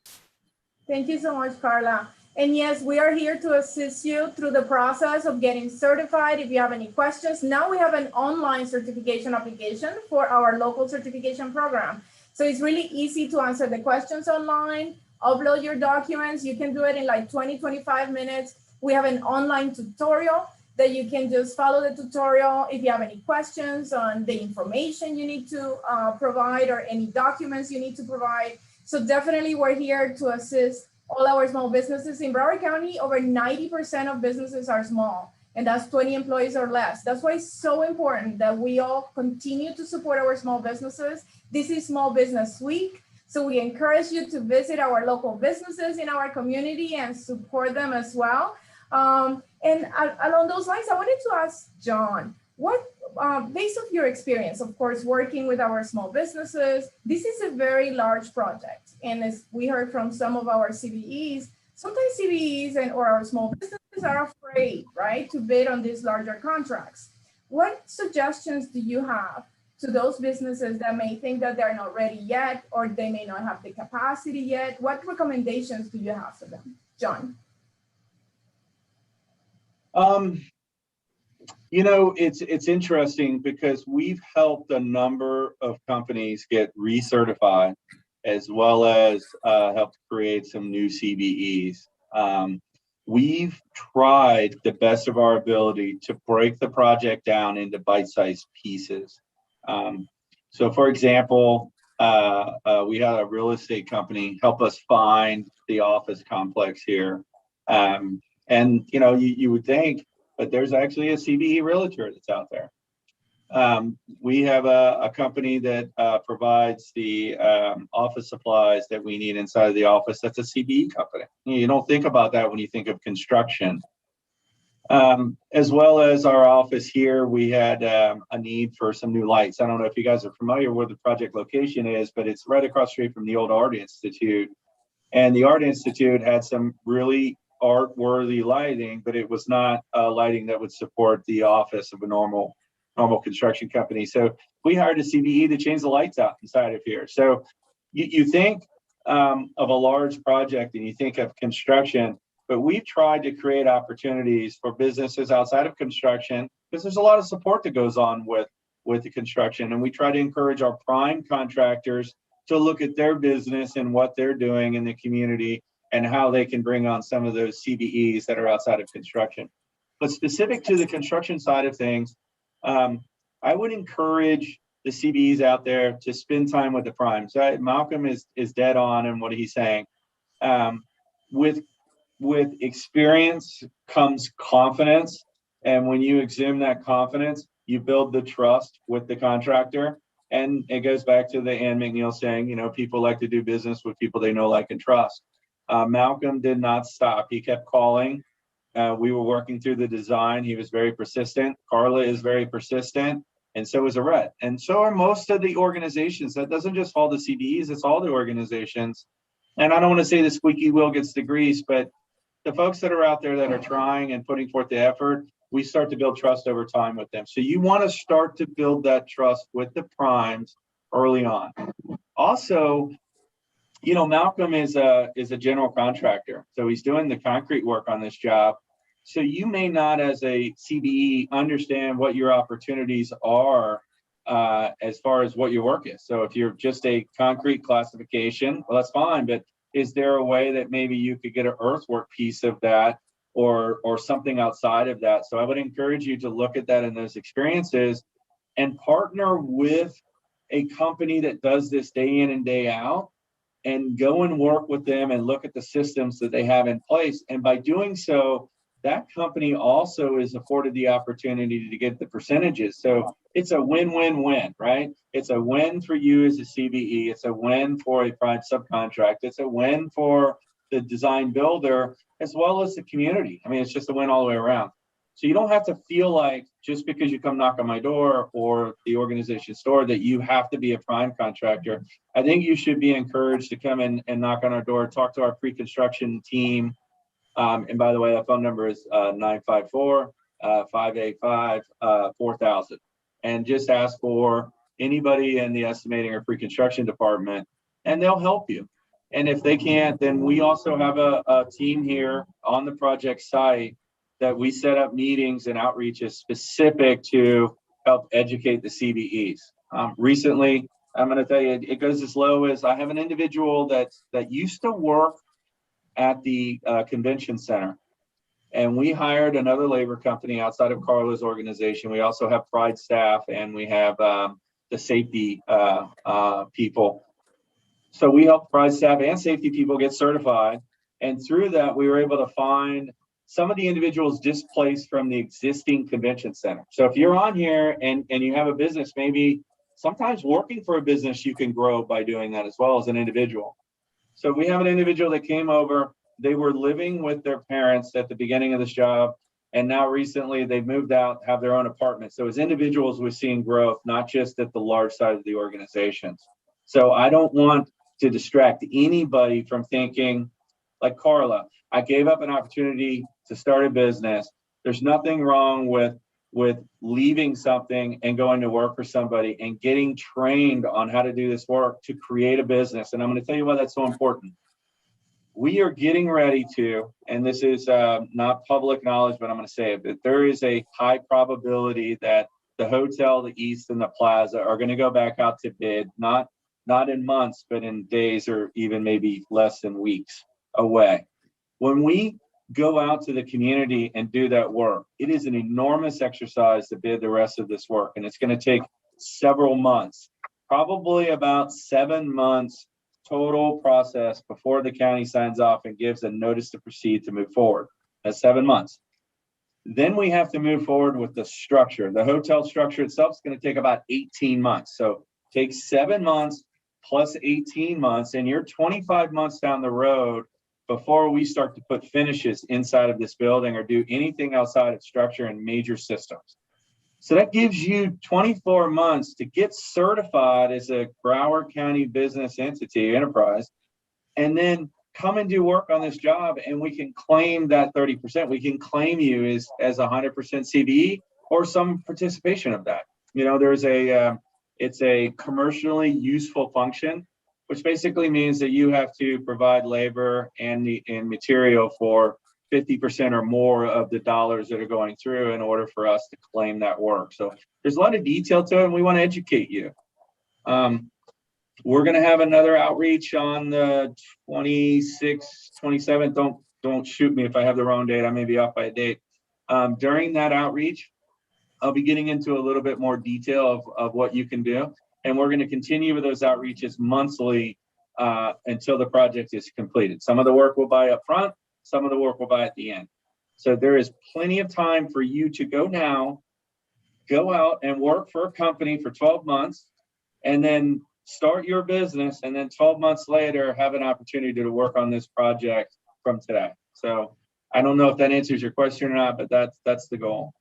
Thank you so much, Carla. And yes, we are here to assist you through the process of getting certified. If you have any questions, now we have an online certification application for our local certification program. So it's really easy to answer the questions online, upload your documents. You can do it in like 20, 25 minutes. We have an online tutorial that you can just follow the tutorial. If you have any questions on the information you need to provide or any documents you need to provide. So definitely we're here to assist all our small businesses in Broward County. Over 90% of businesses are small, and that's 20 employees or less. That's why it's so important that we all continue to support our small businesses. This is Small Business Week, so we encourage you to visit our local businesses in our community and support them as well. And along those lines, I wanted to ask John, what, based on your experience, of course, working with our small businesses, this is a very large project. And as we heard from some of our CBEs, sometimes CBEs or our small businesses are afraid, right, to bid on these larger contracts. What suggestions do you have to those businesses that may think that they're not ready yet, or they may not have the capacity yet? What recommendations do you have for them, John? It's interesting because we've helped a number of companies get recertified, as well as helped create some new CBEs. We've tried the best of our ability to break the project down into bite-sized pieces. So for example, we had a real estate company help us find the office complex here. And you would think, but there's actually a CBE realtor that's out there. We have a company that provides the office supplies that we need inside of the office. That's a CBE company. You don't think about that when you think of construction. As well as our office here, we had a need for some new lights. I don't know if you guys are familiar where the project location is, but it's right across the street from the old Art Institute. And the Art Institute had some really art-worthy lighting, but it was not lighting that would support the office of a normal construction company. So we hired a CBE to change the lights out inside of here. So you think of a large project and you think of construction, but we've tried to create opportunities for businesses outside of construction, because there's a lot of support that goes on with the construction. And we try to encourage our prime contractors to look at their business and what they're doing in the community and how they can bring on some of those CBEs that are outside of construction. But specific to the construction side of things, I would encourage the CBEs out there to spend time with the primes. Malcolm is dead on in what he's saying. With experience comes confidence. And when you exude that confidence, you build the trust with the contractor. And it goes back to the Ann McNeil saying, people like to do business with people they know, like, and trust. Malcolm did not stop. He kept calling We were working through the design. He was very persistent. Carla is very persistent, and so is Arette. And so are most of the organizations. That doesn't just fall to CBEs, it's all the organizations. And I don't want to say the squeaky wheel gets the grease, but the folks that are out there that are trying and putting forth the effort, we start to build trust over time with them. So you want to start to build that trust with the primes early on. Also, you know, Malcolm is a general contractor, so he's doing the concrete work on this job. So you may not, as a CBE, understand what your opportunities are as far as what your work is. So if you're just a concrete classification, well, that's fine. But is there a way that maybe you could get an earthwork piece of that, or something outside of that? So I would encourage you to look at that in those experiences and partner with a company that does this day in and day out, and go and work with them and look at the systems that they have in place. And by doing so, that company also is afforded the opportunity to get the percentages. So it's a win-win-win, right? It's a win for you as a CBE. It's a win for a prime subcontract. It's a win for the design builder, as well as the community. I mean, it's just a win all the way around. So you don't have to feel like just because you come knock on my door or the organization's door that you have to be a prime contractor. I think you should be encouraged to come in and knock on our door, talk to our pre-construction team. And by the way, that phone number is 954-585-4000. And just ask for anybody in the estimating or pre-construction department, and they'll help you. And if they can't, then we also have a team here on the project site that we set up meetings and outreaches specific to help educate the CBEs. Recently, I'm going to tell you, it goes as low as I have an individual that used to work at the convention center, and we hired another labor company outside of Carla's organization. We also have Pride staff, and we have the safety people. So we help Pride staff and safety people get certified, and through that, we were able to find some of the individuals displaced from the existing convention center. So if you're on here and you have a business, maybe sometimes working for a business, you can grow by doing that as well as an individual. So we have an individual that came over. They were living with their parents at the beginning of this job, and now recently they've moved out, have their own apartment. So as individuals, we're seeing growth, not just at the large side of the organizations. So I don't want to distract anybody from thinking, like Carla, I gave up an opportunity to start a business. There's nothing wrong with leaving something and going to work for somebody and getting trained on how to do this work to create a business. And I'm going to tell you why that's so important. We are getting ready to, and this is not public knowledge, but I'm going to say it, that there is a high probability that the hotel, the East, and the Plaza are going to go back out to bid, not in months, but in days or even maybe less than weeks away. When we go out to the community and do that work, it is an enormous exercise to bid the rest of this work. And it's going to take several months, probably about 7 months total process before the county signs off and gives a notice to proceed to move forward. That's 7 months. Then we have to move forward with the structure. The hotel structure itself is going to take about 18 months. So take 7 months plus 18 months, and you're 25 months down the road before we start to put finishes inside of this building or do anything outside of structure and major systems. So that gives you 24 months to get certified as a Broward County business entity, enterprise, and then come and do work on this job, and we can claim that 30%. We can claim you as 100% CBE or some participation of that. You know, there's it's a commercially useful function, which basically means that you have to provide labor and material for 50% or more of the dollars that are going through in order for us to claim that work. So there's a lot of detail to it, and we want to educate you. We're going to have another outreach on the 26th, 27th. Don't shoot me if I have the wrong date. I may be off by a date. During that outreach, I'll be getting into a little bit more detail of what you can do. And we're going to continue with those outreaches monthly until the project is completed. Some of the work we'll buy up front, some of the work we'll buy at the end. So there is plenty of time for you to go out and work for a company for 12 months, and then start your business, and then 12 months later have an opportunity to work on this project from today. So I don't know if that answers your question or not, but that's the goal.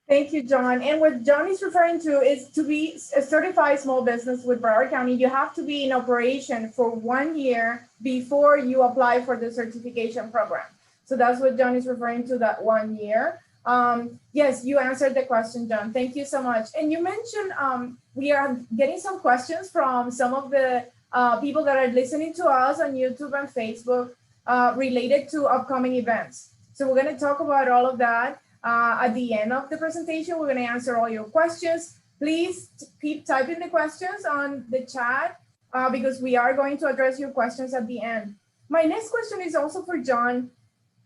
Thank you, John. And what John is referring to is to be a certified small business with Broward County, you have to be in operation for 1 year before you apply for the certification program. So that's what John is referring to, that 1 year. Yes, you answered the question, John. Thank you so much. And you mentioned we are getting some questions from some of the people that are listening to us on YouTube and Facebook related to upcoming events. So we're going to talk about all of that. At the end of the presentation, we're going to answer all your questions. Please keep typing the questions on the chat because we are going to address your questions at the end. My next question is also for John.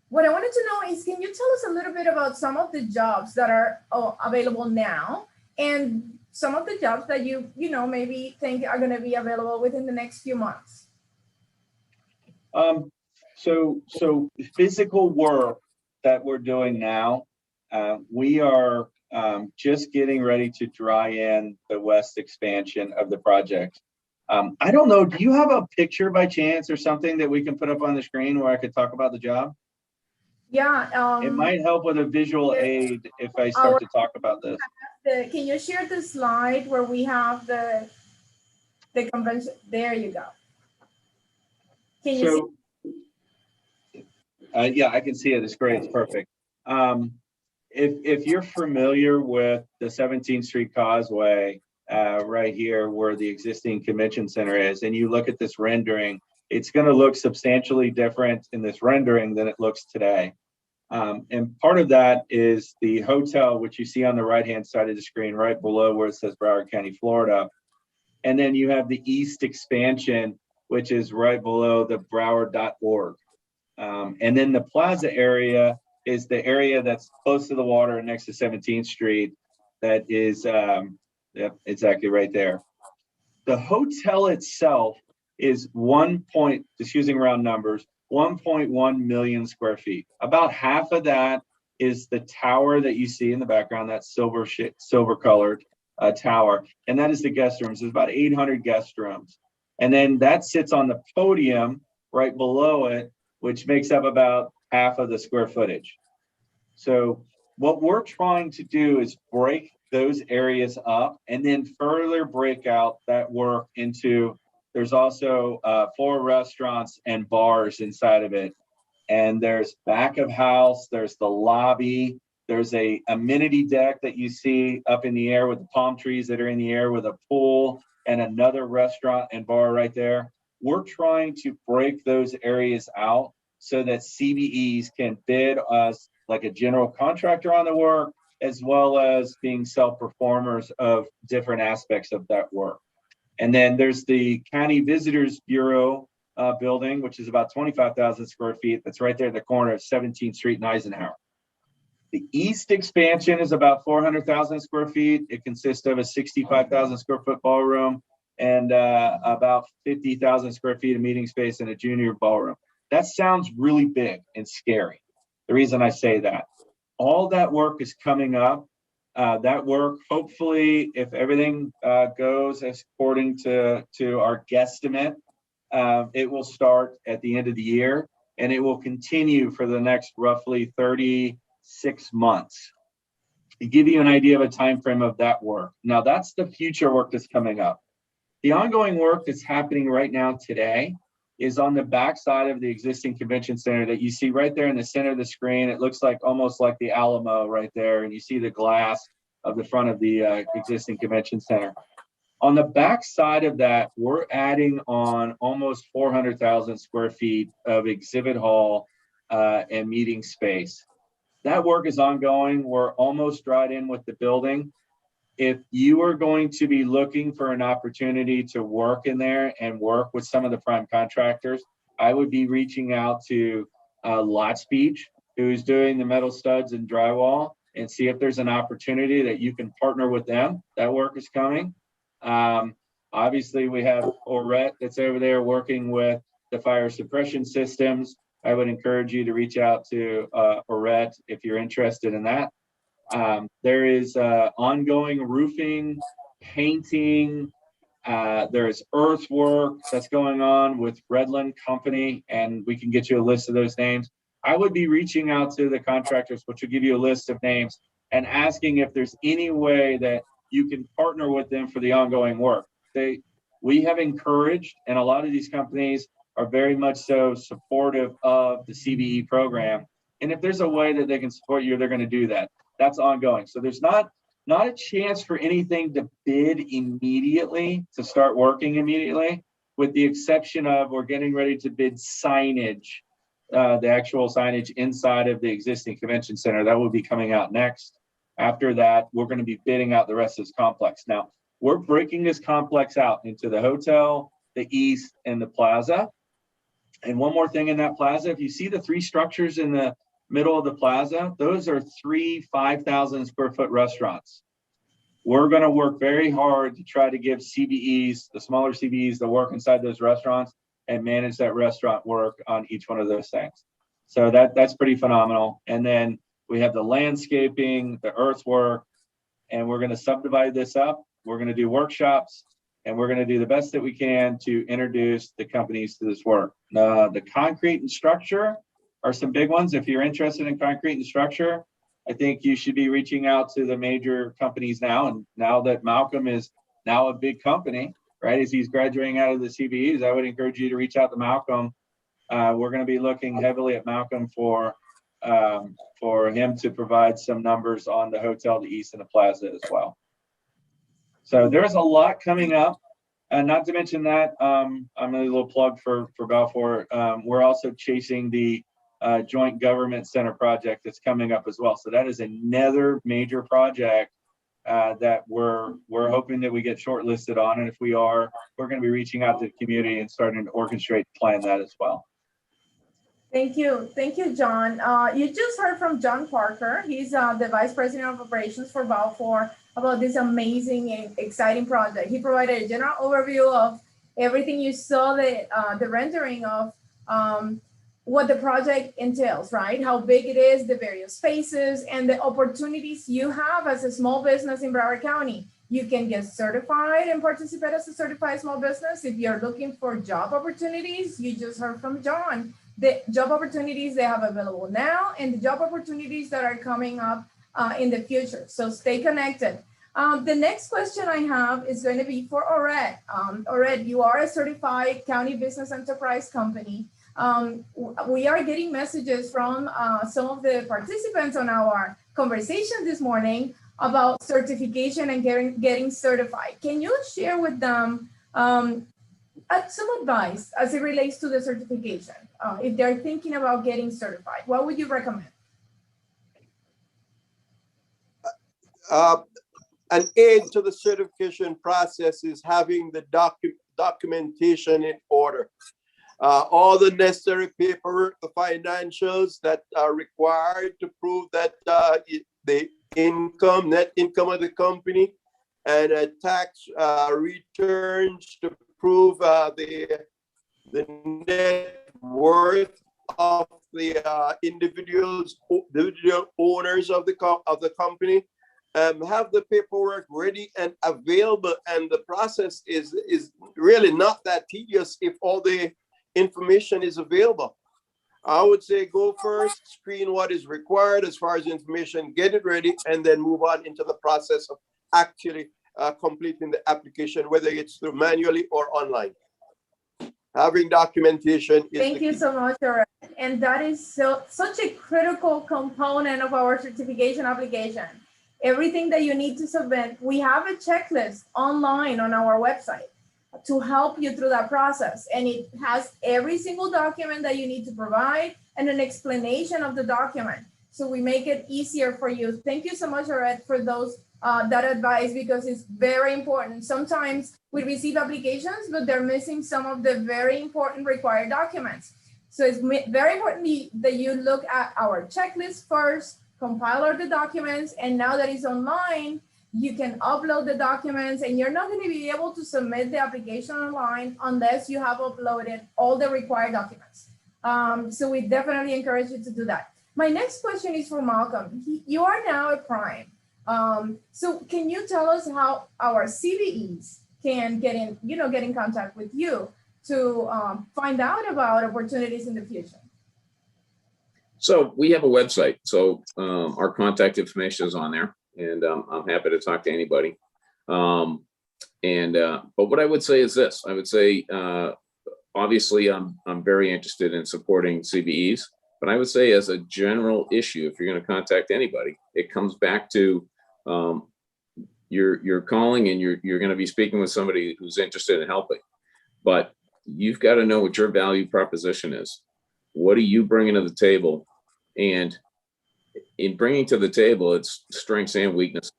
What I wanted to know is, can you tell us a little bit about some of the jobs that are available now and some of the jobs that you maybe think are going to be available within the next few months? So physical work that we're doing now, we are just getting ready to dry in the west expansion of the project. I don't know, do you have a picture by chance or something that we can put up on the screen where I could talk about the job? Yeah. It might help with a visual aid if I start to talk about this. Can you share the slide where we have the convention? There you go. Can you see? Yeah, I can see it. It's great. It's perfect. If you're familiar with the 17th Street Causeway, right here where the existing convention center is, and you look at this rendering, it's going to look substantially different in this rendering than it looks today. And part of that is the hotel, which you see on the right-hand side of the screen, right below where it says Broward County, Florida. And then you have the east expansion, which is right below the Broward.org. And then the plaza area is the area that's close to the water next to 17th Street. That is, yep, exactly right there. The hotel itself is just using round numbers, 1.1 million square feet. About half of that is the tower that you see in the background, that silver colored tower. And that is the guest rooms. There's about 800 guest rooms. And then that sits on the podium right below it, which makes up about half of the square footage. So what we're trying to do is break those areas up and then further break out that work into, there's also 4 restaurants and bars inside of it. And there's back of house, there's the lobby, there's a amenity deck that you see up in the air with the palm trees that are in the air with a pool and another restaurant and bar right there. We're trying to break those areas out so that CBEs can bid us like a general contractor on the work, as well as being self-performers of different aspects of that work. And then there's the County Visitors Bureau building, which is about 25,000 square feet. That's right there at the corner of 17th Street and Eisenhower. The east expansion is about 400,000 square feet. It consists of a 65,000 square foot ballroom and about 50,000 square feet of meeting space and a junior ballroom. That sounds really big and scary. The reason I say that, all that work is coming up. That work, hopefully, if everything goes according to our guesstimate, it will start at the end of the year, and it will continue for the next roughly 36 months. To give you an idea of a time frame of that work. Now, that's the future work that's coming up. The ongoing work that's happening right now today is on the back side of the existing convention center that you see right there in the center of the screen. It looks like almost like the Alamo right there, and you see the glass of the front of the existing convention center. On the back side of that, we're adding on almost 400,000 square feet of exhibit hall and meeting space. That work is ongoing. We're almost dried in with the building. If you are going to be looking for an opportunity to work in there and work with some of the prime contractors, I would be reaching out to Lot Speech, who's doing the metal studs and drywall, and see if there's an opportunity that you can partner with them. That work is coming. Obviously, we have Orette that's over there working with the fire suppression systems. I would encourage you to reach out to Orette if you're interested in that. There is ongoing roofing, painting, there's earthwork that's going on with Redland Company, and we can get you a list of those names. I would be reaching out to the contractors, which will give you a list of names, and asking if there's any way that you can partner with them for the ongoing work. We have encouraged, and a lot of these companies are very much so supportive of the CBE program. And if there's a way that they can support you, they're going to do that. That's ongoing. So there's not a chance for anything to bid immediately, to start working immediately, with the exception of we're getting ready to bid signage, the actual signage inside of the existing convention center. That will be coming out next. After that, we're going to be bidding out the rest of this complex. Now, we're breaking this complex out into the hotel, the east, and the plaza. And one more thing in that plaza, if you see the three structures in the middle of the plaza, those are 3 5,000 square foot restaurants. We're going to work very hard to try to give CBEs, the smaller CBEs, the work inside those restaurants and manage that restaurant work on each one of those things. So that's pretty phenomenal. And then we have the landscaping, the earthwork, and we're going to subdivide this up. We're going to do workshops, and we're going to do the best that we can to introduce the companies to this work. The concrete and structure are some big ones. If you're interested in concrete and structure, I think you should be reaching out to the major companies now. And now that Malcolm is now a big company, right, as he's graduating out of the CBEs, I would encourage you to reach out to Malcolm. We're going to be looking heavily at Malcolm for him to provide some numbers on the hotel, the east, and the plaza as well. So there's a lot coming up. And not to mention that, I'm a little plug for Balfour. We're also chasing the Joint Government Center project that's coming up as well. So that is another major project that we're hoping that we get shortlisted on. And if we are, we're going to be reaching out to the community and starting to orchestrate and plan that as well. Thank you, John. You just heard from John Parker. He's the Vice President of Operations for Balfour about this amazing and exciting project. He provided a general overview of everything you saw, the rendering of what the project entails, right? How big it is, the various phases, and the opportunities you have as a small business in Broward County. You can get certified and participate as a certified small business. If you're looking for job opportunities, you just heard from John, the job opportunities they have available now and the job opportunities that are coming up in the future. So stay connected. The next question I have is going to be for Ored. Ored, you are a certified county business enterprise company. We are getting messages from some of the participants on our conversation this morning about certification and getting certified. Can you share with them some advice as it relates to the certification? If they're thinking about getting certified, what would you recommend? An aid to the certification process is having the documentation in order. All the necessary paperwork, the financials that are required to prove that the net income of the company, and tax returns to prove the net worth of the individual owners of the company. Have the paperwork ready and available, and the process is really not that tedious if all the information is available. I would say go first, screen what is required as far as information, get it ready, and then move on into the process of actually completing the application, whether it's through manually or online. Having documentation is Thank you so much, Ored. And that is such a critical component of our certification application. Everything that you need to submit, we have a checklist online on our website to help you through that process. And it has every single document that you need to provide and an explanation of the document. So we make it easier for you. Thank you so much, Ored, for that advice, because it's very important. Sometimes we receive applications, but they're missing some of the very important required documents. So it's very important that you look at our checklist first, compile all the documents, and now that it's online, you can upload the documents, and you're not going to be able to submit the application online unless you have uploaded all the required documents. So we definitely encourage you to do that. My next question is for Malcolm. You are now a prime. So can you tell us how our CBEs can get in contact with you to find out about opportunities in the future? So we have a website. So our contact information is on there, and I'm happy to talk to anybody. But what I would say is this: I would say, obviously, I'm very interested in supporting CBEs. But I would say, as a general issue, if you're going to contact anybody, it comes back to you're calling and you're going to be speaking with somebody who's interested in helping. But you've got to know what your value proposition is. What are you bringing to the table? And in bringing to the table, it's strengths and weaknesses.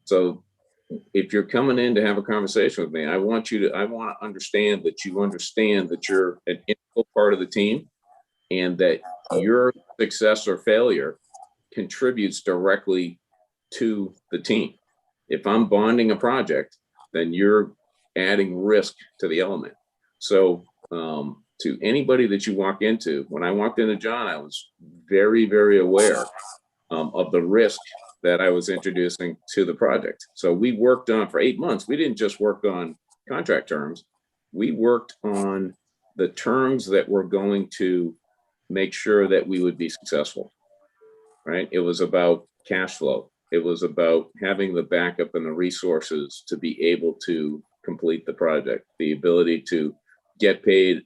So if you're coming in to have a conversation with me, I want to understand that you understand that you're an integral part of the team, and that your success or failure contributes directly to the team. If I'm bonding a project, then you're adding risk to the element. So to anybody that you walk into, when I walked into John, I was very, very aware of the risk that I was introducing to the project. So we worked on, for 8 months, we didn't just work on contract terms. We worked on the terms that were going to make sure that we would be successful, right? It was about cash flow. It was about having the backup and the resources to be able to complete the project, the ability to get paid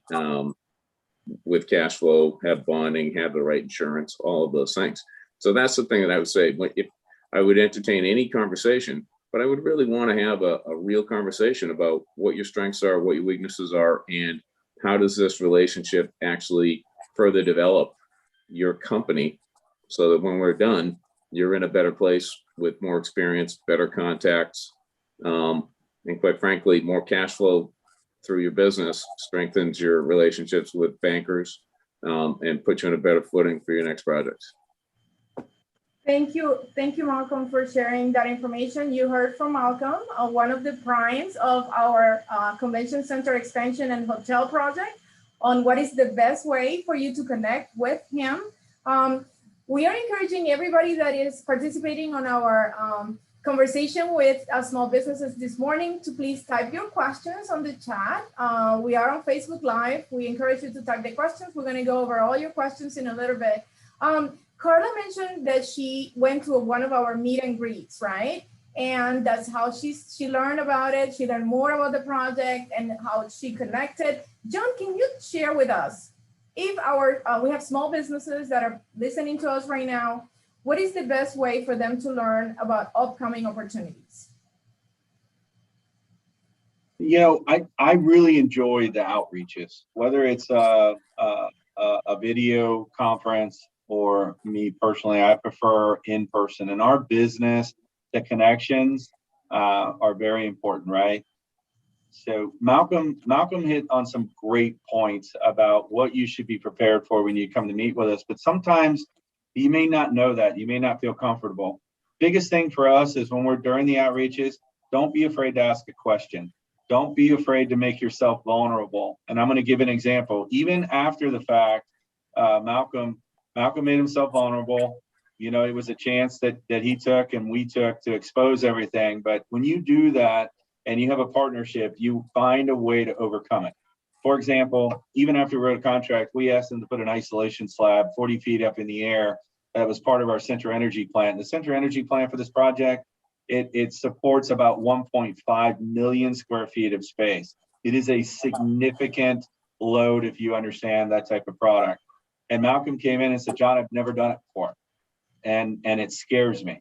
with cash flow, have bonding, have the right insurance, all of those things. So that's the thing that I would say. If I would entertain any conversation, but I would really want to have a real conversation about what your strengths are, what your weaknesses are, and how does this relationship actually further develop your company, so that when we're done, you're in a better place with more experience, better contacts, and quite frankly, more cash flow through your business, strengthens your relationships with bankers, and puts you on a better footing for your next projects. Thank you, Malcolm, for sharing that information. You heard from Malcolm, one of the primes of our convention center expansion and hotel project, on what is the best way for you to connect with him. We are encouraging everybody that is participating on our conversation with small businesses this morning to please type your questions on the chat. We are on Facebook Live. We encourage you to type the questions. We're going to go over all your questions in a little bit. Carla mentioned that she went to one of our meet and greets, right? And that's how she learned about it. She learned more about the project and how she connected. John, can you share with us, if we have small businesses that are listening to us right now, what is the best way for them to learn about upcoming opportunities? You know, I really enjoy the outreaches, whether it's a video conference or me personally. I prefer in person. In our business, the connections are very important, right? So Malcolm hit on some great points about what you should be prepared for when you come to meet with us. But sometimes you may not know that. You may not feel comfortable. Biggest thing for us is when we're during the outreaches, don't be afraid to ask a question. Don't be afraid to make yourself vulnerable. And I'm going to give an example. Even after the fact, Malcolm made himself vulnerable. You know, it was a chance that he took and we took to expose everything. But when you do that and you have a partnership, you find a way to overcome it. For example, even after we wrote a contract, we asked them to put an isolation slab 40 feet up in the air. That was part of our Central Energy Plan. The Central Energy Plan for this project, it supports about 1.5 million square feet of space. It is a significant load if you understand that type of product. And Malcolm came in and said, John, I've never done it before. And it scares me.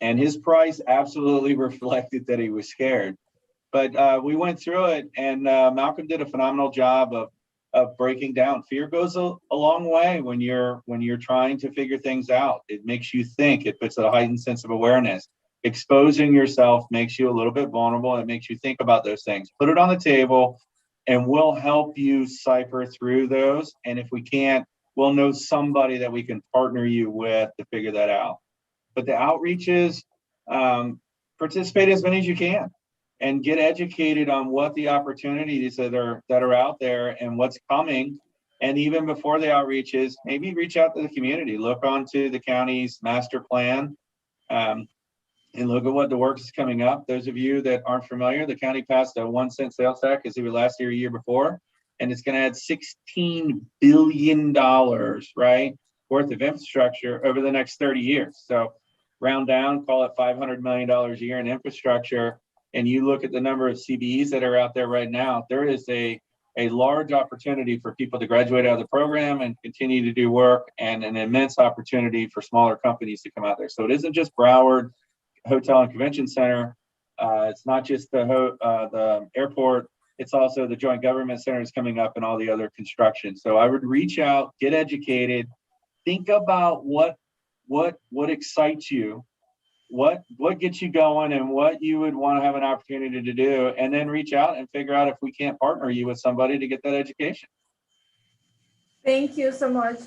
And his price absolutely reflected that he was scared. But we went through it, and Malcolm did a phenomenal job of breaking down. Fear goes a long way when you're trying to figure things out. It makes you think. It puts a heightened sense of awareness. Exposing yourself makes you a little bit vulnerable. It makes you think about those things. Put it on the table, and we'll help you cipher through those. And if we can't, we'll know somebody that we can partner you with to figure that out. But the outreaches, participate as many as you can and get educated on what the opportunities that are out there and what's coming. And even before the outreaches, maybe reach out to the community, look onto the county's master plan, and look at what the work is coming up. Those of you that aren't familiar, the county passed a 1 cent sales tax as either last year or year before, and it's going to add $16 billion, right, worth of infrastructure over the next 30 years. So round down, call it $500 million a year in infrastructure. And you look at the number of CBEs that are out there right now, there is a large opportunity for people to graduate out of the program and continue to do work, and an immense opportunity for smaller companies to come out there. So it isn't just Broward Hotel and Convention Center. It's not just the airport. It's also the Joint Government Centers coming up and all the other construction. So I would reach out, get educated, think about what excites you, what gets you going, and what you would want to have an opportunity to do, and then reach out and figure out if we can't partner you with somebody to get that education. Thank you so much,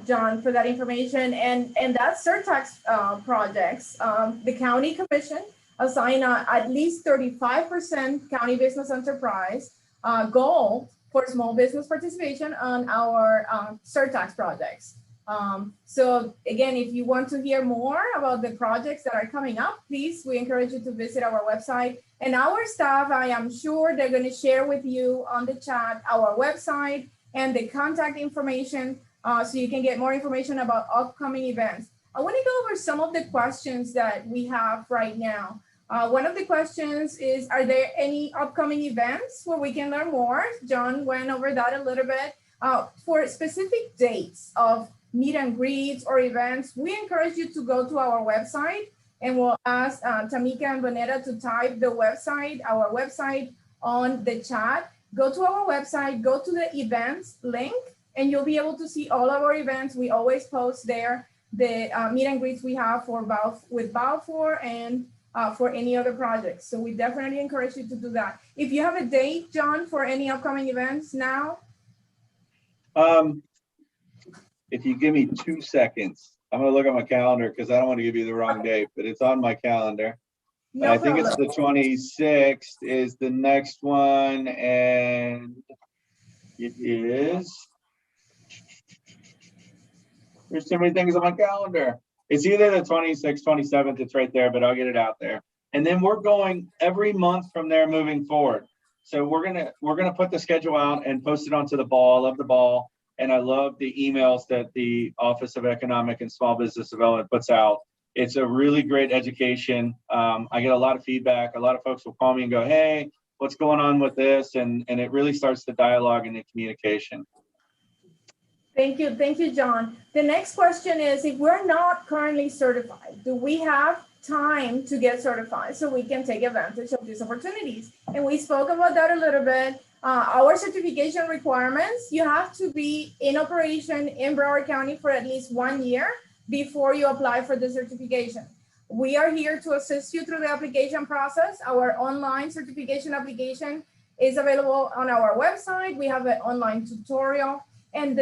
John, for that information. And that surtax projects, the county commission assign at least 35% county business enterprise goal for small business participation on our surtax projects. So again, if you want to hear more about the projects that are coming up, please, we encourage you to visit our website. And our staff, I am sure they're going to share with you on the chat our website and the contact information, so you can get more information about upcoming events. I want to go over some of the questions that we have right now. One of the questions is, are there any upcoming events where we can learn more? John went over that a little bit. For specific dates of meet and greets or events, we encourage you to go to our website, and we'll ask Tamika and Bonetta to type the website, our website, on the chat. Go to our website, go to the events link, and you'll be able to see all of our events. We always post there the meet and greets we have for with Balfour and for any other projects. So we definitely encourage you to do that. If you have a date, John, for any upcoming events now? If you give me 2 seconds, I'm going to look at my calendar because I don't want to give you the wrong date, but it's on my calendar. No I think problem. it's the 26th is the next one, and it is, there's too many things on my calendar. It's either the 26th, 27th, it's right there, but I'll get it out there. And then we're going every month from there moving forward. So we're gonna put the schedule out and post it onto the ball. I love the ball, and I love the emails that the Office of Economic and Small Business Development puts out. It's a really great education. I get a lot of feedback. A lot of folks will call me and go, hey, what's going on with this? And it really starts the dialogue and the communication. Thank you, John. The next question is, if we're not currently certified, do we have time to get certified so we can take advantage of these opportunities? And we spoke about that a little bit. Our certification requirements, you have to be in operation in Broward County for at least 1 year before you apply for the certification. We are here to assist you through the application process. Our online certification application is available on our website. We have an online tutorial and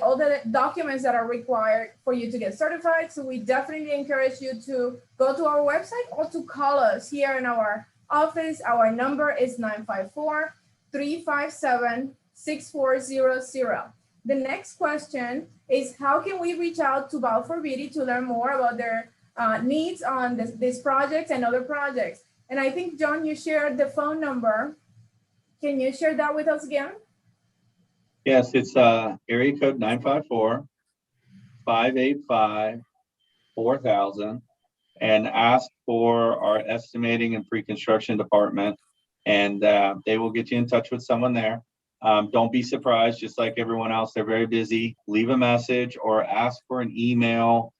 all the documents that are required for you to get certified. So we definitely encourage you to go to our website or to call us here in our office. Our number is 954-357-6400. The next question is, how can we reach out to Balfour Beatty to learn more about their needs on this project and other projects? And I think, John, you shared the phone number. Can you share that with us again? Yes, it's area code 954-585-4000, and ask for our estimating and pre-construction department, and they will get you in touch with someone there. Don't be surprised, just like everyone else, they're very busy. Leave a message or ask for an email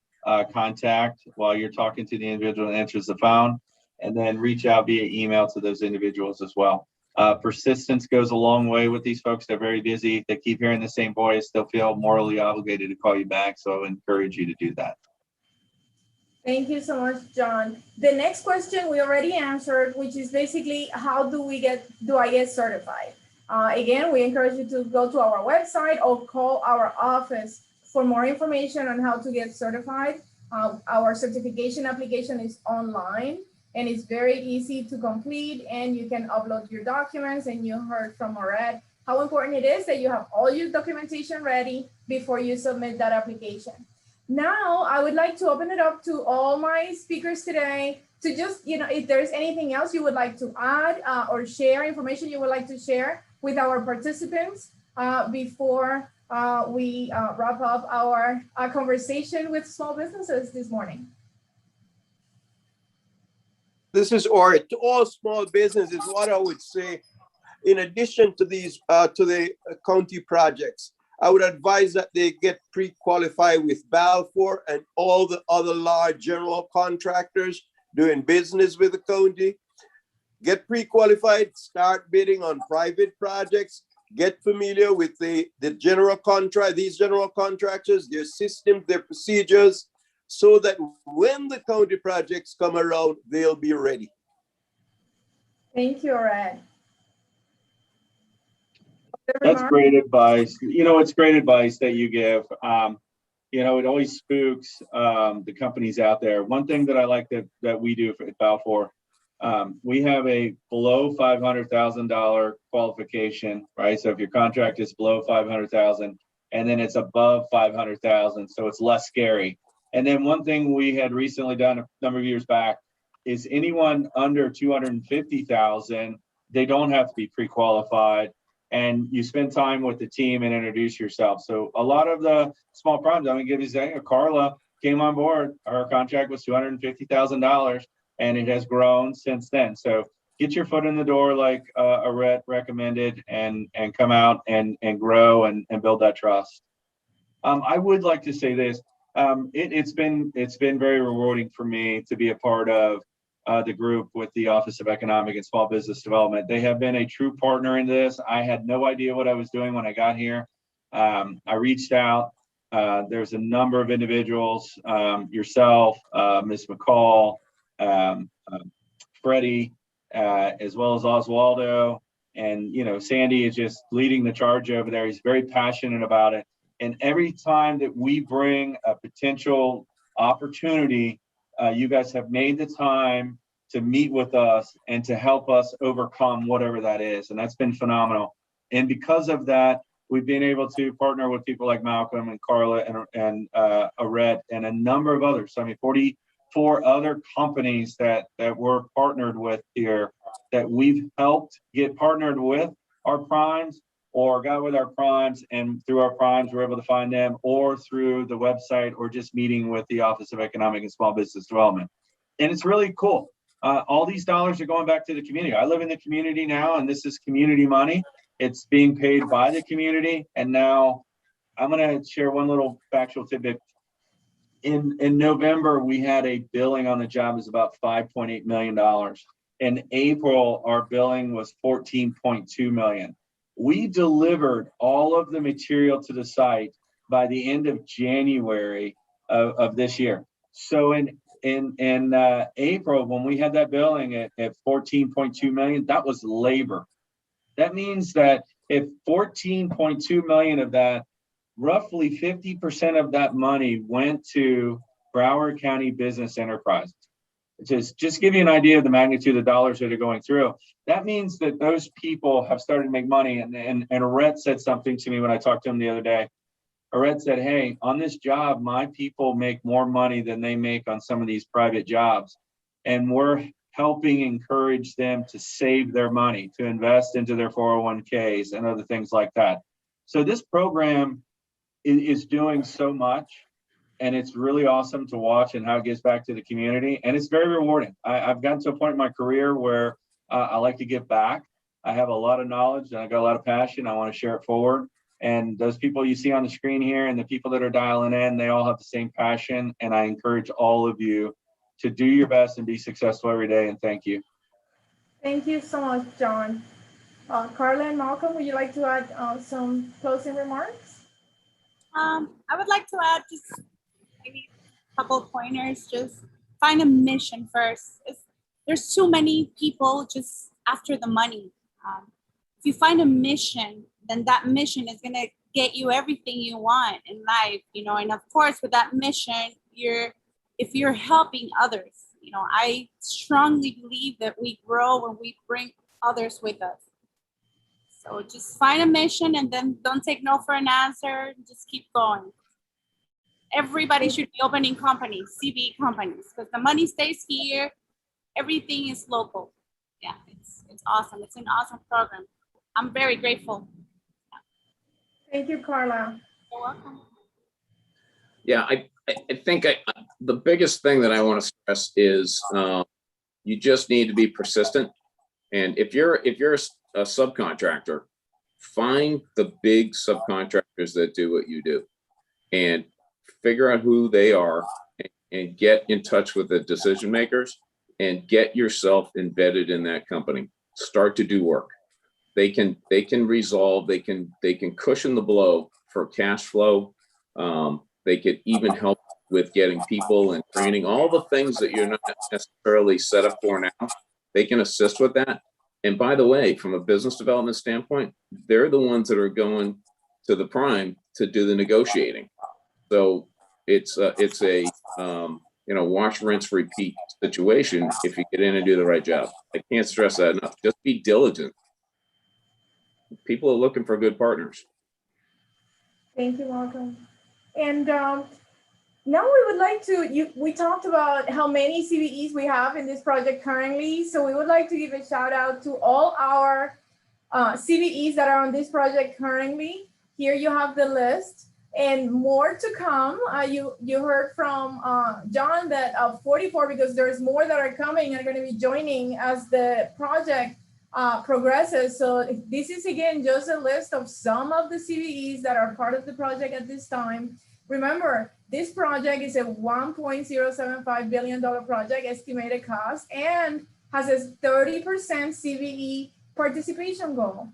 contact while you're talking to the individual that answers the phone, and then reach out via email to those individuals as well. Persistence goes a long way with these folks. They're very busy. They keep hearing the same voice. They'll feel morally obligated to call you back. So I encourage you to do that. Thank you so much, John. The next question we already answered, which is basically, how do I get certified? Again, we encourage you to go to our website or call our office for more information on how to get certified. Our certification application is online, and it's very easy to complete, and you can upload your documents. And you heard from Moret how important it is that you have all your documentation ready before you submit that application. Now, I would like to open it up to all my speakers today to just, if there's anything else you would like to add or share, information you would like to share with our participants before we wrap up our conversation with small businesses this morning. This is Ori. To all small businesses, what I would say, in addition to these, to the county projects, I would advise that they get pre-qualified with Balfour and all the other large general contractors doing business with the county. Get pre-qualified, start bidding on private projects, get familiar with the general contract, these general contractors, their systems, their procedures, so that when the county projects come around, they'll be ready. Thank you, Red. That's great advice. You know, it's great advice that you give. You know, it always spooks the companies out there. One thing that I like that we do at Balfour, we have a below $500,000 qualification, right? So if your contract is below 500,000 and then it's above 500,000, so it's less scary. And then one thing we had recently done a number of years back is anyone under 250,000, they don't have to be pre-qualified, and you spend time with the team and introduce yourself. So a lot of the small problems, I'm gonna give you an example. Carla came on board, her contract was $250,000 and it has grown since then. So get your foot in the door like Arette recommended and come out and grow and build that trust. I would like to say this. It's been very rewarding for me to be a part of the group with the Office of Economic and Small Business Development. They have been a true partner in this. I had no idea what I was doing when I got here. I reached out. There's a number of individuals, yourself, Ms. McCall, Freddie, as well as Oswaldo, and Sandy is just leading the charge over there. He's very passionate about it. And every time that we bring a potential opportunity, you guys have made the time to meet with us and to help us overcome whatever that is. And that's been phenomenal. And because of that, we've been able to partner with people like Malcolm and Carla and Arette and a number of others. So, I mean, 44 other companies that we're partnered with here that we've helped get partnered with our primes, or got with our primes, and through our primes we're able to find them, or through the website, or just meeting with the Office of Economic and Small Business Development. And it's really cool. All these dollars are going back to the community. I live in the community now, and this is community money. It's being paid by the community. And now I'm going to share one little factual tidbit. In November, we had a billing on the job is about $5.8 million. In April, our billing was $14.2 million. We delivered all of the material to the site by the end of January of this year. So in April, when we had that billing at $14.2 million, that was labor. That means that if $14.2 million of that, roughly 50% of that money went to Broward County business enterprises. Just give you an idea of the magnitude of dollars that are going through. That means that those people have started to make money. And Arette said something to me when I talked to him the other day. Arette said, hey, on this job, my people make more money than they make on some of these private jobs. And we're helping encourage them to save their money, to invest into their 401ks and other things like that. So this program is doing so much. And it's really awesome to watch and how it gives back to the community. And it's very rewarding. I've gotten to a point in my career where I like to give back. I have a lot of knowledge and I got a lot of passion. I want to share it forward. And those people you see on the screen here and the people that are dialing in, they all have the same passion. And I encourage all of you to do your best and be successful every day. And thank you. Thank you so much, John. Carla and Malcolm, would you like to add some closing remarks? I would like to add just maybe a couple of pointers. Just find a mission first. There's too many people just after the money. If you find a mission, then that mission is gonna get you everything you want in life, and of course with that mission, if you're helping others, I strongly believe that we grow when we bring others with us. So just find a mission and then don't take no for an answer. Just keep going. Everybody should be opening companies, CBE companies, because the money stays here. Everything is local. Yeah, it's awesome. It's an awesome program. I'm very grateful. Thank you, Carla. You're welcome. Yeah, I think the biggest thing that I want to stress is you just need to be persistent. And if you're a subcontractor, find the big subcontractors that do what you do and figure out who they are and get in touch with the decision makers and get yourself embedded in that company. Start to do work. They can resolve, they can cushion the blow for cash flow. They could even help with getting people and training, all the things that you're not necessarily set up for now. They can assist with that. And by the way, from a business development standpoint, they're the ones that are going to the prime to do the negotiating. So it's a wash, rinse, repeat situation if you get in and do the right job. I can't stress that enough. Just be diligent. People are looking for good partners. Thank you, Malcolm. And now we would like to, we talked about how many CBEs we have in this project currently. So we would like to give a shout out to all our CBEs that are on this project currently. Here you have the list and more to come. You heard from John that 44, because there's more that are coming and are going to be joining as the project progresses. So this is again just a list of some of the CBEs that are part of the project at this time. Remember, this project is a $1.075 billion project estimated cost and has a 30% CBE participation goal.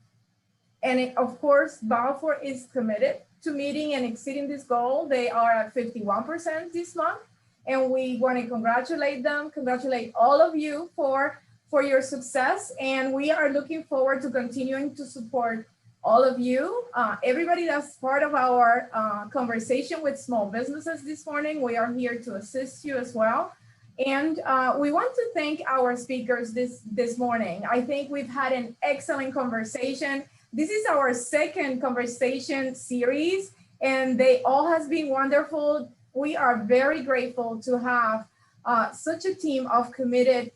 And it, of course, Balfour is committed to meeting and exceeding this goal. They are at 51% this month. And we want to congratulate them, congratulate all of you for your success. And we are looking forward to continuing to support all of you, everybody that's part of our conversation with small businesses this morning. We are here to assist you as well. And we want to thank our speakers this morning. I think we've had an excellent conversation. This is our second conversation series, and they all has been wonderful. We are very grateful to have such a team of committed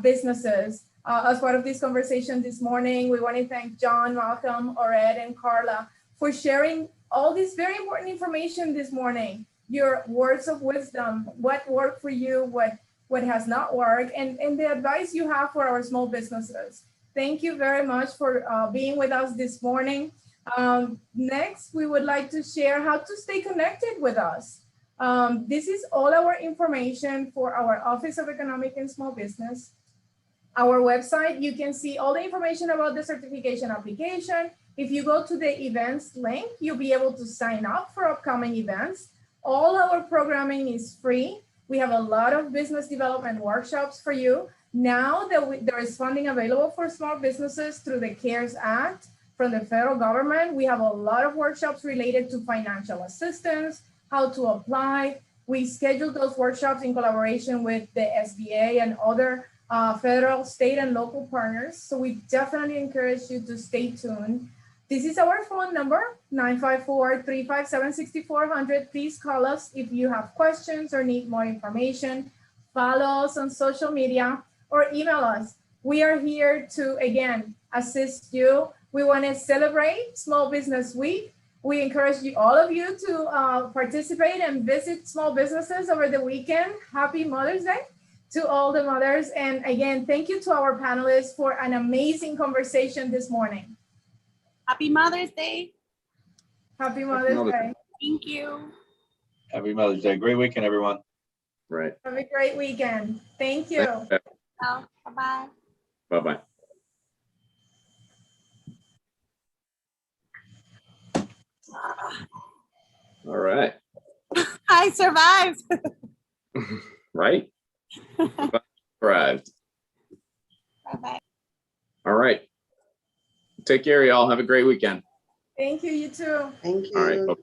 businesses as part of this conversation this morning. We want to thank John, Malcolm, Ored, and Carla for sharing all this very important information this morning. Your words of wisdom, what worked for you, what has not worked, and the advice you have for our small businesses. Thank you very much for being with us this morning. Next, we would like to share how to stay connected with us. This is all our information for our Office of Economic and Small Business. Our website, you can see all the information about the certification application. If you go to the events link, you'll be able to sign up for upcoming events. All our programming is free. We have a lot of business development workshops for you. Now that there is funding available for small businesses through the CARES Act from the federal government, we have a lot of workshops related to financial assistance, how to apply. We schedule those workshops in collaboration with the SBA and other federal, state, and local partners. So we definitely encourage you to stay tuned. This is our phone number, 954-357-6400. Please call us if you have questions or need more information. Follow us on social media or email us. We are here to, again, assist you. We want to celebrate Small Business Week. We encourage you, all of you, to participate and visit small businesses over the weekend. Happy Mother's Day to all the mothers. And again, thank you to our panelists for an amazing conversation this morning. Happy Mother's Day. Happy Mother's Day. Thank you. Happy Mother's Day. Great weekend, everyone. Right. Have a great weekend. Thank you. Oh, bye-bye. Bye-bye. All right. I survived. Right? Arrived. Bye-bye. All right. Take care, y'all. Have a great weekend. Thank you, you too. Thank you. All right. Bye.